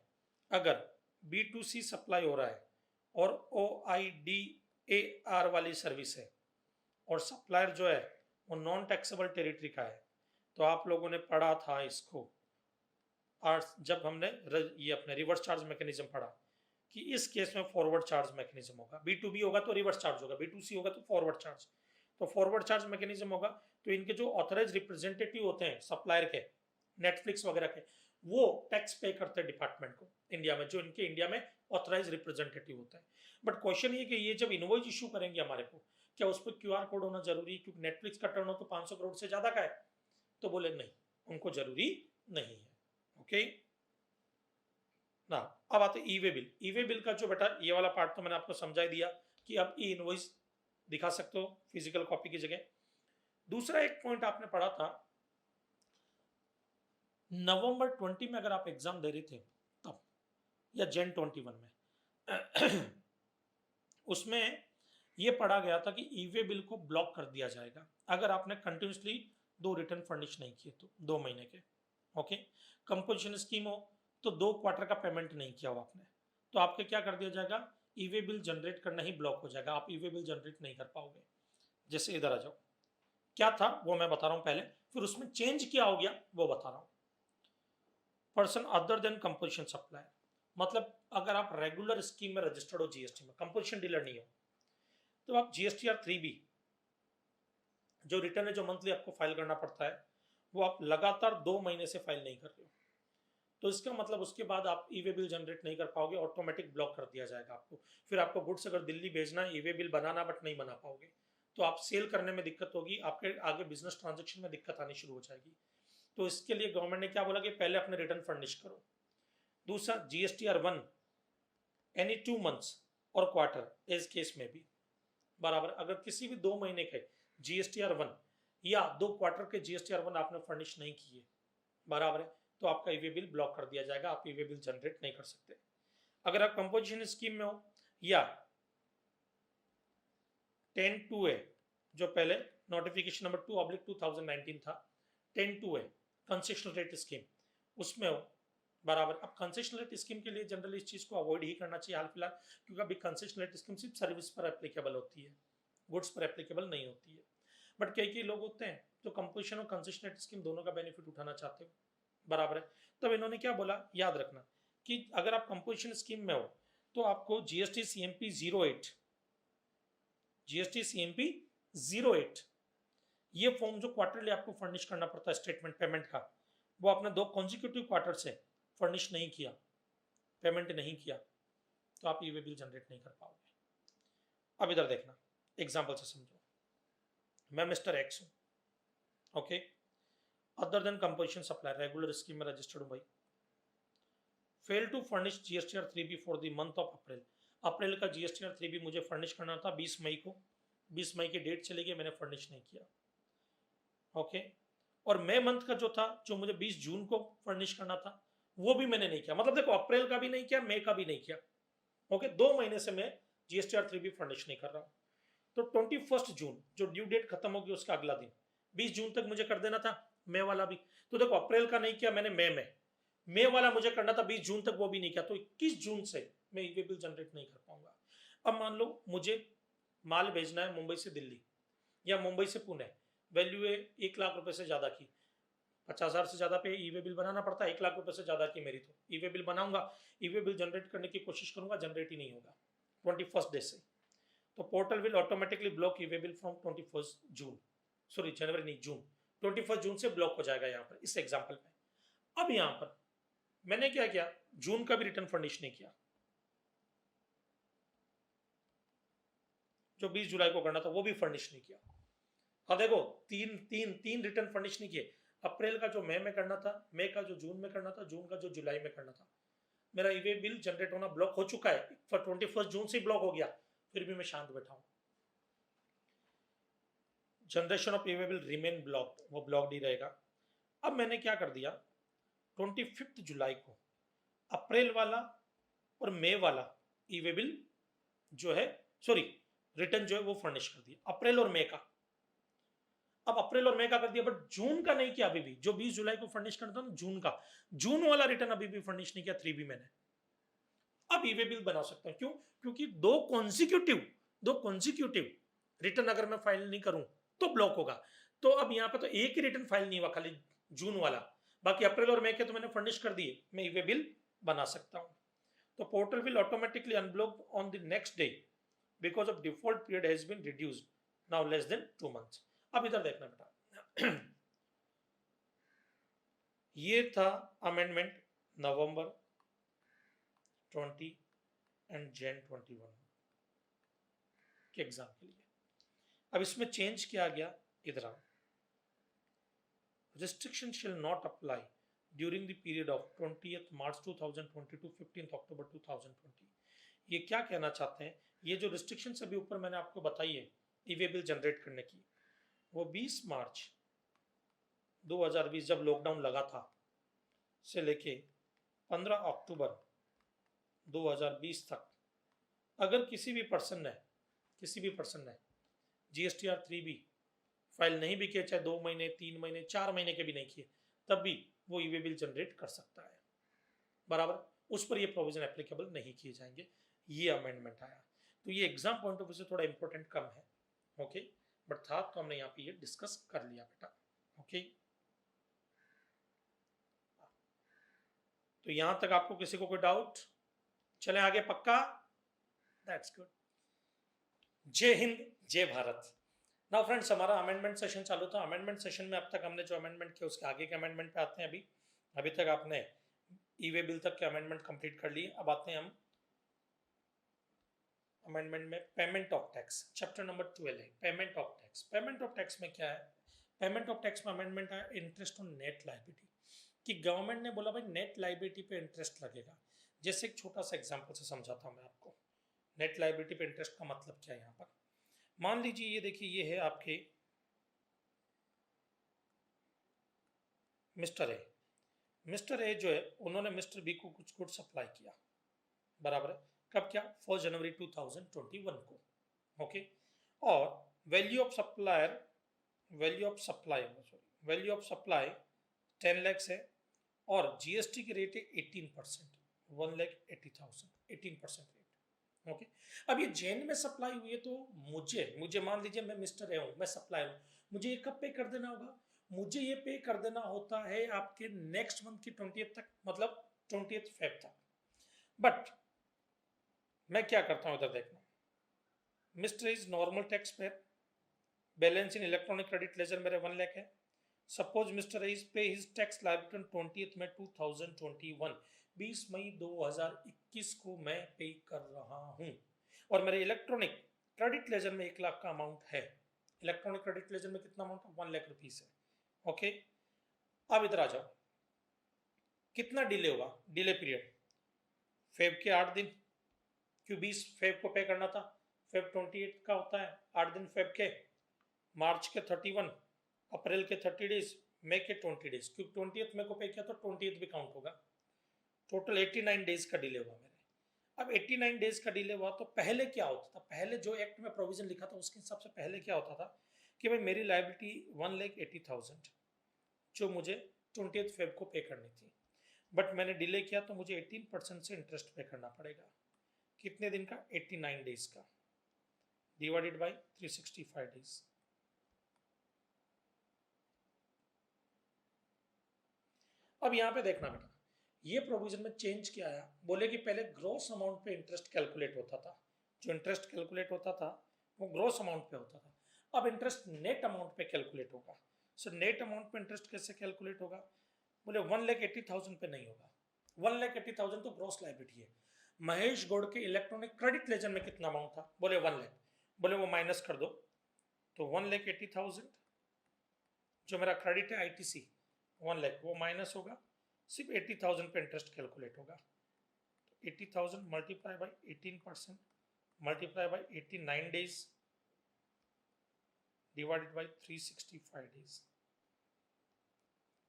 S1: अगर B2C सप्लाई हो रहा है और OIDAR वाली सर्विस है और सप्लायर जो है वो नॉन टैक्सेबल टेरिटरी का है, तो आप लोगों ने पढ़ा था इसको जब हमने ये अपने रिवर्स चार्ज मैकेनिज्म पढ़ा कि इस केस में फॉरवर्ड चार्ज मैकेनिज्म होगा, B2B होगा तो रिवर्स चार्ज होगा, B2C होगा तो फॉरवर्ड चार्ज। तो फॉरवर्ड चार्ज मैकेनिज्म होगा तो इनके जो ऑथराइज रिप्रेजेंटेटिव होते हैं सप्लायर के, नेटफ्लिक्स वगैरह के, वो टैक्स पे करते हैं डिपार्टमेंट को इंडिया में, जो इनके इंडिया में ऑथराइज रिप्रेजेंटेटिव होता है। बट क्वेश्चन ये कि ये जब इनवॉइस इशू करेंगे हमारे को, क्या उस पर क्यूआर कोड होना जरूरी है, क्योंकि नेटफ्लिक्स का टर्न तो 500 करोड़ से ज्यादा का है। तो बोले नहीं, उनको जरूरी नहीं है, ओके ना। अब आते ई वे बिल। ई वे बिल का जो बेटा ये वाला पार्ट तो मैंने आपको समझा ही दिया कि आप ई इनवॉइस दिखा सकते हो फिजिकल कॉपी की जगह। दूसरा एक पॉइंट आपने पढ़ा था नवंबर 20 में अगर आप एग्जाम दे रहे थे तब, या Jan 21 में उसमें ये पढ़ा गया था कि ई वे बिल को ब्लॉक कर दिया जाएगा अगर आपने कंटिन्यूसली 2 रिटर्न फर्निश नहीं किए तो 2 महीने के, ओके। कंपोजिशन स्कीम हो तो 2 क्वार्टर का पेमेंट नहीं किया हो आपने, तो आपके क्या कर दिया जाएगा, ई वे बिल जनरेट करना ही ब्लॉक हो जाएगा, आप ई वे बिल जनरेट नहीं कर पाओगे। जैसे इधर आ जाओ, क्या था वो मैं बता रहा हूं पहले, फिर उसमें चेंज क्या हो गया वो बता रहा हूं। Person other than composition supplier, मतलब अगर आप रेगुलर स्कीम में रजिस्टर्ड हो जीएसटी में, कंपोजिशन डीलर नहीं हो, तो आप GSTR 3B जो रिटर्न है जो मंथली आपको फाइल करना पड़ता है, वो आप लगातार 2 महीने से फाइल नहीं कर रहे हो, तो इसका मतलब उसके बाद आप ई वे बिल जनरेट नहीं कर पाओगे, ऑटोमेटिक ब्लॉक कर दिया जाएगा आपको। फिर आपको गुड्स अगर दिल्ली भेजना है, ई वे बिल बनाना बट नहीं बना पाओगे, तो आप सेल करने में दिक्कत होगी, आपके आगे बिजनेस ट्रांजेक्शन में दिक्कत आनी शुरू हो जाएगी। तो इसके लिए गवर्नमेंट ने क्या बोला कि पहले अपने रिटर्न फर्निश करो। दूसरा GSTR 1 एनी 2 मंथ्स और क्वार्टर एज केस में भी, बराबर, अगर किसी भी 2 महीने के GSTR 1 या 2 क्वार्टर के GSTR 1 आपने फर्निश नहीं किए, बराबर है, तो आपका ई वे बिल ब्लॉक कर दिया जाएगा, आप ई वे बिल जनरेट नहीं कर सकते। अगर आप कंपोजिशन स्कीम में हो या 10(2)A जो पहले नोटिफिकेशन नंबर 2/2019 था, 10(2)A कंसेशनल रेट स्कीम, उसमें हो, बराबर। अब कंसेशनल रेट स्कीम के लिए जनरली इस चीज को अवॉइड ही करना चाहिए हाल फिलहाल, क्योंकि अभी कंसेशनल रेट स्कीम सिर्फ सर्विस पर एप्लीकेबल होती है, गुड्स पर एप्लीकेबल नहीं होती है। बट कई कई लोग होते हैं जो कंपोजिशन और कंसेशनल रेट स्कीम दोनों का बेनिफिट उठाना चाहते हो, बराबर है। तब इन्होंने क्या बोला, याद रखना कि अगर आप कंपोजिशन स्कीम में हो तो आपको GST CMP 08 ये फॉर्म जो क्वार्टरली आपको फर्निश करना पड़ता है स्टेटमेंट पेमेंट का, वो आपने 2 कॉन्जिक्यूटिव क्वार्टर से फर्निश नहीं किया, पेमेंट नहीं किया, तो आप ई वे बिल जनरेट नहीं कर पाओगे। अब इधर देखना, एग्जांपल से समझो, मैं मिस्टर एक्स हूं, okay, other than composition supplier, regular scheme में रजिस्टर्ड हूं भाई, fail to furnish GSTR 3B for the month of April, April का GSTR 3B मुझे फर्निश करना था 20 मई को, 20 मई की डेट चली गई, मैंने फर्निश नहीं किया, ओके। और मई मंथ का जो था, जो मुझे 20 जून को फर्निश करना था, वो भी मैंने नहीं किया, मतलब देखो अप्रैल का भी नहीं किया, मई का भी नहीं किया, ओके। 2 महीने से मैं GSTR 3B फर्निश नहीं कर रहा हूं। तो 21 जून जो ड्यू डेट खत्म होगी उसका अगला दिन 20 जून तक मुझे कर देना था, मई वाला भी। तो देखो अप्रैल का नहीं किया मैंने, मई वाला मुझे करना था 20 जून तक, वो भी नहीं किया, तो 21 जून से मैं ई वे बिल जनरेट नहीं कर पाऊंगा। अब मान लो मुझे माल भेजना है मुंबई से दिल्ली या मुंबई से पुणे, वैल्यू है 1 लाख रुपए से ज्यादा की, 50,000 से ज्यादा पे ई वे बिल बनाना पड़ता है, 1 लाख रुपए से ज्यादा की मेरी, तो ई वे बिल बनाऊंगा, ई वे बिल जनरेट करने की कोशिश करूंगा, जनरेट ही नहीं होगा 21 डे से। तो portal will automatically block e way bill from 21 June, sorry जनवरी नहीं, जून, 21 जून से ब्लॉक हो जाएगा यहाँ पर इस एग्जाम्पल में। अब यहाँ पर मैंने क्या किया, जून का भी रिटर्न फर्निश नहीं किया, जो 20 जुलाई को करना था वो भी फर्निश नहीं किया। हाँ देखो, तीन तीन तीन रिटर्न फर्निश नहीं किए। अप्रैल का जो मई में करना था, मई का जो जून में करना था, जून का जो जुलाई में करना था। मेरा ईवे बिल जनरेट होना ब्लॉक हो चुका है, 21 जून से ब्लॉक हो गया, फिर भी मैं शांत बैठा हूं। Generation of e-way bill remain block, वो ब्लॉक ही रहेगा। अब मैंने क्या कर दिया, 25 जुलाई को अप्रैल वाला और मई वाला ईवे बिल जो है, सॉरी रिटर्न जो है वो फर्निश कर दिया, अप्रैल और मई का। अब अप्रैल और मई का कर दिया, बट जून का नहीं किया अभी भी। जो 20 जुलाई को फर्निश करना था ना जून का, जून वाला रिटर्न अभी भी फर्निश नहीं किया 3B मैंने। अब ईवे बिल बना सकता हूं, क्यों? क्योंकि दो कॉन्सिक्यूटिव रिटर्न अगर मैं फाइल नहीं करूं तो ब्लॉक होगा। तो अब यहां पे तो एक ही रिटर्न फाइल नहीं हुआ, खाली जून वाला, बाकी अप्रैल और मई के तो मैंने फर्निश कर दिए, मैं ईवे बिल बना सकता हूं। तो portal will automatically unblock on the next day because of default period has been reduced now less than 2 months. अब इधर देखना बेटा, ये था अमेंडमेंट नवंबर 20 एंड जैन 21 के एग्जाम के लिए। अब इसमें चेंज किया गया, इधर आओ, restriction shall not apply during the period of 20th March 2020 to 15th October 2020। ये क्या कहना चाहते हैं? ये जो रिस्ट्रिक्शन अभी ऊपर मैंने आपको बताई है ईवे बिल जनरेट करने की, वो 20 मार्च 2020 जब लॉकडाउन लगा था से लेके 15 अक्टूबर 2020 तक अगर किसी भी पर्सन ने GSTR 3B फाइल नहीं भी किए, चाहे 2 महीने 3 महीने 4 महीने के भी नहीं किए, तब भी वो ईवे बिल जनरेट कर सकता है, बराबर। उस पर ये प्रोविजन एप्लीकेबल नहीं किए जाएंगे। ये अमेंडमेंट आया, तो ये एग्जाम पॉइंट ऑफ व्यू से थोड़ा इंपॉर्टेंट कम है, ओके, बट था तो हमने यहाँ पे ये डिस्कस कर लिया बेटा, ओके। तो यहां तक आपको किसी को कोई डाउट? चलें आगे, पक्का? That's good. जय हिंद, जय भारत। नाउ फ्रेंड्स, हमारा अमेंडमेंट सेशन चालू था। अमेंडमेंट सेशन में अब तक हमने जो अमेंडमेंट किया उसके आगे के अमेंडमेंट पे आते हैं। अभी तक आपने ईवे बिल तक के अमेंडमेंट कंप्लीट कर लिए। अब आते हैं हम अमेंडमेंट में payment of tax, chapter number 12 है payment of tax. Payment of tax में क्या है? पेमेंट ऑफ टैक्स में अमेंडमेंट है इंटरेस्ट ऑन नेट लायबिलिटी, कि गवर्नमेंट ने बोला भाई नेट लायबिलिटी पे इंटरेस्ट लगेगा। जैसे एक छोटा सा एग्जाम्पल से समझाता हूँ मैं आपको, नेट लायबिलिटी पे इंटरेस्ट का मतलब क्या है। यहाँ पर मान लीजिए, ये देखिए, ये है आपके मिस्टर ए जो है, उन्होंने मिस्टर बी को कुछ गुड सप्लाई किया, बराबर है। कब किया? 1 जनवरी 2021 को, ओके। और वैल्यू ऑफ सप्लाई 10 लाख है और जीएसटी की रेट है 18%, 1,80,000, 18% रेट, ओके। अब ये जैन में सप्लाई हुई है, तो मुझे मान लीजिए मैं मिस्टर ए हूं, मैं सप्लायर हूं, मुझे ये कब पे कर देना होगा? मुझे ये पे कर देना होता है आपके नेक्स्ट मंथ की 20th तक, मतलब 20th फेब तक। बट मैं क्या करता हूं, इधर देखना, mister is normal tax payer, balance in electronic credit ledger मेरे 1 लाख है। सपोज मिस्टर इज पे हिज टैक्स लायबिलिटी 20th में 2021, 20 मई 2021 को मैं पे कर रहा हूं, और मेरे इलेक्ट्रॉनिक क्रेडिट लेजर में 1 लाख का अमाउंट है। इलेक्ट्रॉनिक क्रेडिट लेजर में कितना अमाउंट है? 1 लाख रुपीस है, ओके। अब इधर आ जाओ, कितना डिले हुआ? डिले पीरियड फेब के 8 दिन, क्यों 20 फेब को पे करना था, फेब 28 का होता है 8 दिन फेब के, मार्च के 31, अप्रैल के 30 डेज, मई के 20 डेज, क्योंकि 20th मई को पे किया तो 20th भी काउंट होगा। टोटल 89 डेज का डिले हुआ मेरे। अब 89 डेज का डिले हुआ तो पहले क्या होता था? पहले जो एक्ट में प्रोविजन लिखा था उसके हिसाब से पहले क्या होता था कि भाई मेरी लायबिलिटी 1,80,000 जो मुझे 20th फेब को पे करनी थी, बट मैंने डिले किया तो मुझे 18% से इंटरेस्ट पे करना पड़ेगा। कितने दिन का? 89 डेज का, डिवाइडेड बाय 365 डेज। अब यहां पे देखना बेटा, ये प्रोविजन में चेंज किया आया, बोले कि पहले ग्रॉस अमाउंट पे इंटरेस्ट कैलकुलेट होता था, जो इंटरेस्ट कैलकुलेट होता था वो ग्रॉस अमाउंट पे होता था। अब इंटरेस्ट नेट अमाउंट पे कैलकुलेट होगा। सो नेट अमाउंट पे इंटरेस्ट कैसे कैलकुलेट होगा? बोले 1,80,000 पे नहीं होगा, 1,80,000 तो ग्रॉस लायबिलिटी है। महेश गौड़ के इलेक्ट्रॉनिक क्रेडिट लेजर में कितना अमाउंट था? बोले 1 लाख। बोले वो माइनस कर दो, तो 1,80,000 जो मेरा क्रेडिट है आईटीसी 1 लाख, वो माइनस होगा, सिर्फ 80,000 पे इंटरेस्ट कैलकुलेट होगा। 80,000 multiply by 18% multiply by 89 days divided by 365 days.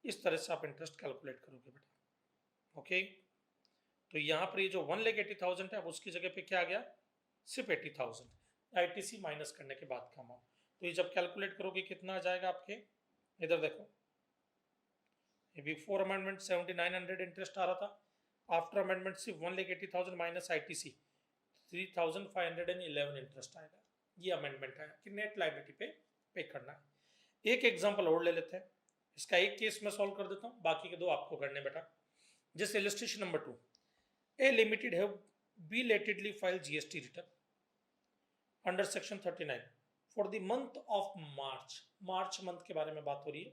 S1: इस तरह से आप इंटरेस्ट कैलकुलेट करोगे बेटा। ओके, तो यहाँ पर ये जो 1,80,000 है, अब उसकी जगह पे क्या आ गया? सिर्फ 80,000 आईटीसी माइनस करने के बाद का अमाउंट। तो ये जब कैलकुलेट करोगे कितना आ जाएगा आपके? इधर देखो, बिफोर अमेंडमेंट 7,900 इंटरेस्ट आ रहा था, आफ्टर अमेंडमेंट सिर्फ 1,80,000 माइनस आईटीसी 3,511 इंटरेस्ट आएगा। ये अमेंडमेंट आया कि नेट लायबिलिटी पे करना है। एक एग्जांपल और ले लेते हैं, इसका एक केस मैं सॉल्व कर देता हूँ, बाकी के दो आपको करने बेटा। जैसे illustration number 2, A limited have belatedly filed GST return under section 39 for the month of March month के बारे में बात हो रही है।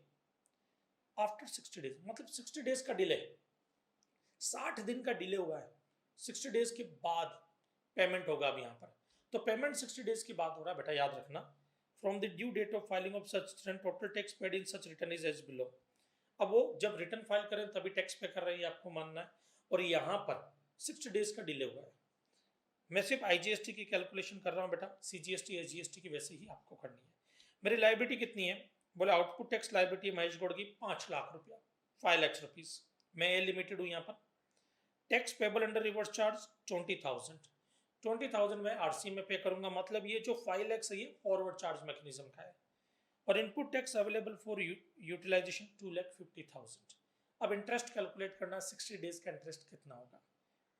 S1: आफ्टर 60 डेज, मतलब 60 डेज का डिले, 60 दिन का डिले हुआ है, 60 डेज के बाद पेमेंट होगा अब यहाँ पर। तो पेमेंट 60 डेज के बाद हो रहा है बेटा, याद रखना। From the due date of filing of such return total tax paid in such return is as below. अब वो जब रिटर्न फाइल करें तभी टैक्स पे कर रही है, आपको मानना है। और यहाँ पर 60 डेज का डिले हुआ है। मैं सिर्फ आईजीएसटी की कैलकुलेशन कर रहा हूँ बेटा, सीजीएसटी एसजीएसटी की वैसे ही आपको करनी है। मेरी लायबिलिटी कितनी है? बोले output tax liability Mahesh Goud की 5 लाख रुपया, 5 लाख रुपीज। मैं ए लिमिटेड हूँ यहाँ पर। Tax payable under reverse charge 20,000 मैं आरसी में पे करूंगा, मतलब ये जो 5 लाख है ये फॉरवर्ड चार्ज मैकेनिज्म का है। और input tax available for utilization 2,50,000। अब इंटरेस्ट कैलकुलेट करना, 60 डेज का इंटरेस्ट कितना होगा?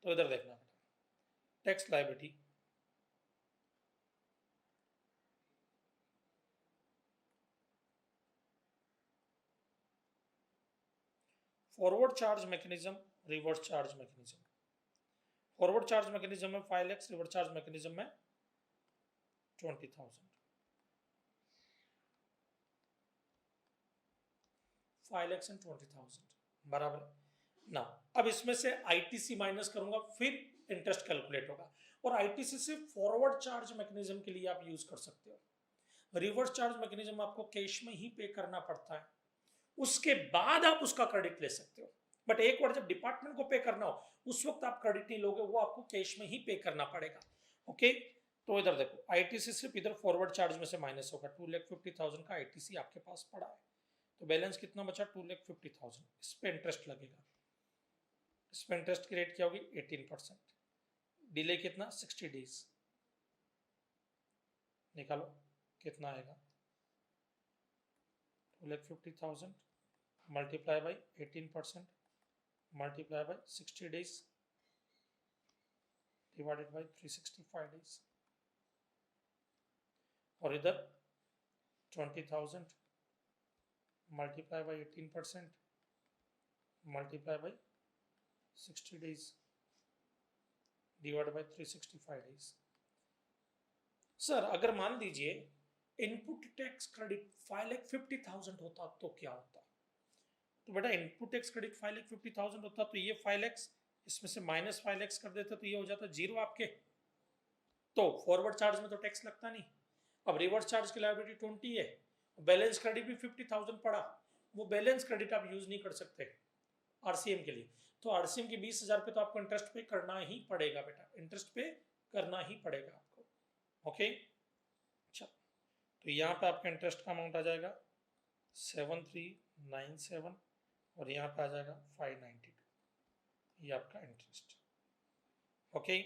S1: तो इधर देखना बेटा, tax liability forward charge mechanism, reverse charge mechanism. Forward charge mechanism में 5 लाख, रिवर्स चार्ज मैकेनिज्म में 20,000। 5 लाख एंड 20,000 बराबर ना। अब इसमें से आईटीसी माइनस करूंगा, फिर इंटरेस्ट कैलकुलेट होगा। और आईटीसी से फॉरवर्ड चार्ज मैकेनिज्म के लिए आप यूज कर सकते हो। रिवर्स चार्ज मैकेनिज्म आपको कैश में ही पे करना पड़ता है, उसके बाद आप उसका क्रेडिट ले सकते हो। बट एक बार जब डिपार्टमेंट को पे करना हो उस वक्त आप क्रेडिट नहीं लोगे, वो आपको कैश में ही पे करना पड़ेगा। ओके, तो इधर देखो, आईटीसी सिर्फ इधर फॉरवर्ड चार्ज में से माइनस होगा। 2,50,000 का आईटीसी आपके पास पड़ा है, तो बैलेंस कितना बचा? 2,50,000। इस पे इंटरेस्ट लगेगा। इस पे इंटरेस्ट की रेट क्या होगी? 18%। डिले कितना? 60 डेज। निकालो कितना आएगा? 2,50,000 multiply by 18% multiply by 60 days divided by 365 days. और इधर 20,000 multiply by 18% multiply by 60 days divide by 365 days. Sir अगर मान लीजिए इनपुट टैक्स क्रेडिट 5,50,000 होता तो क्या होता? तो बेटा इनपुट टैक्स क्रेडिट 5,50,000 होता तो ये 5 लाख इसमें से माइनस 5 लाख कर देते तो ये हो जाता 0 आपके। तो फॉरवर्ड चार्ज में तो टैक्स लगता नहीं। अब रिवर्स चार्ज की लायबिलिटी 20 है, बैलेंस क्रेडिट भी 50,000 पड़ा, वो बैलेंस क्रेडिट आप यूज नहीं कर सकते आरसीएम के लिए। तो आरसीएम के 20,000 पे तो आपको इंटरेस्ट पे करना ही पड़ेगा बेटा, इंटरेस्ट पे करना ही पड़ेगा आपको। ओके, अच्छा, तो यहाँ पे आपका इंटरेस्ट का अमाउंट आ जाएगा 7,397 और यहाँ पे आ जाएगा 592, ये आपका इंटरेस्ट। ओके,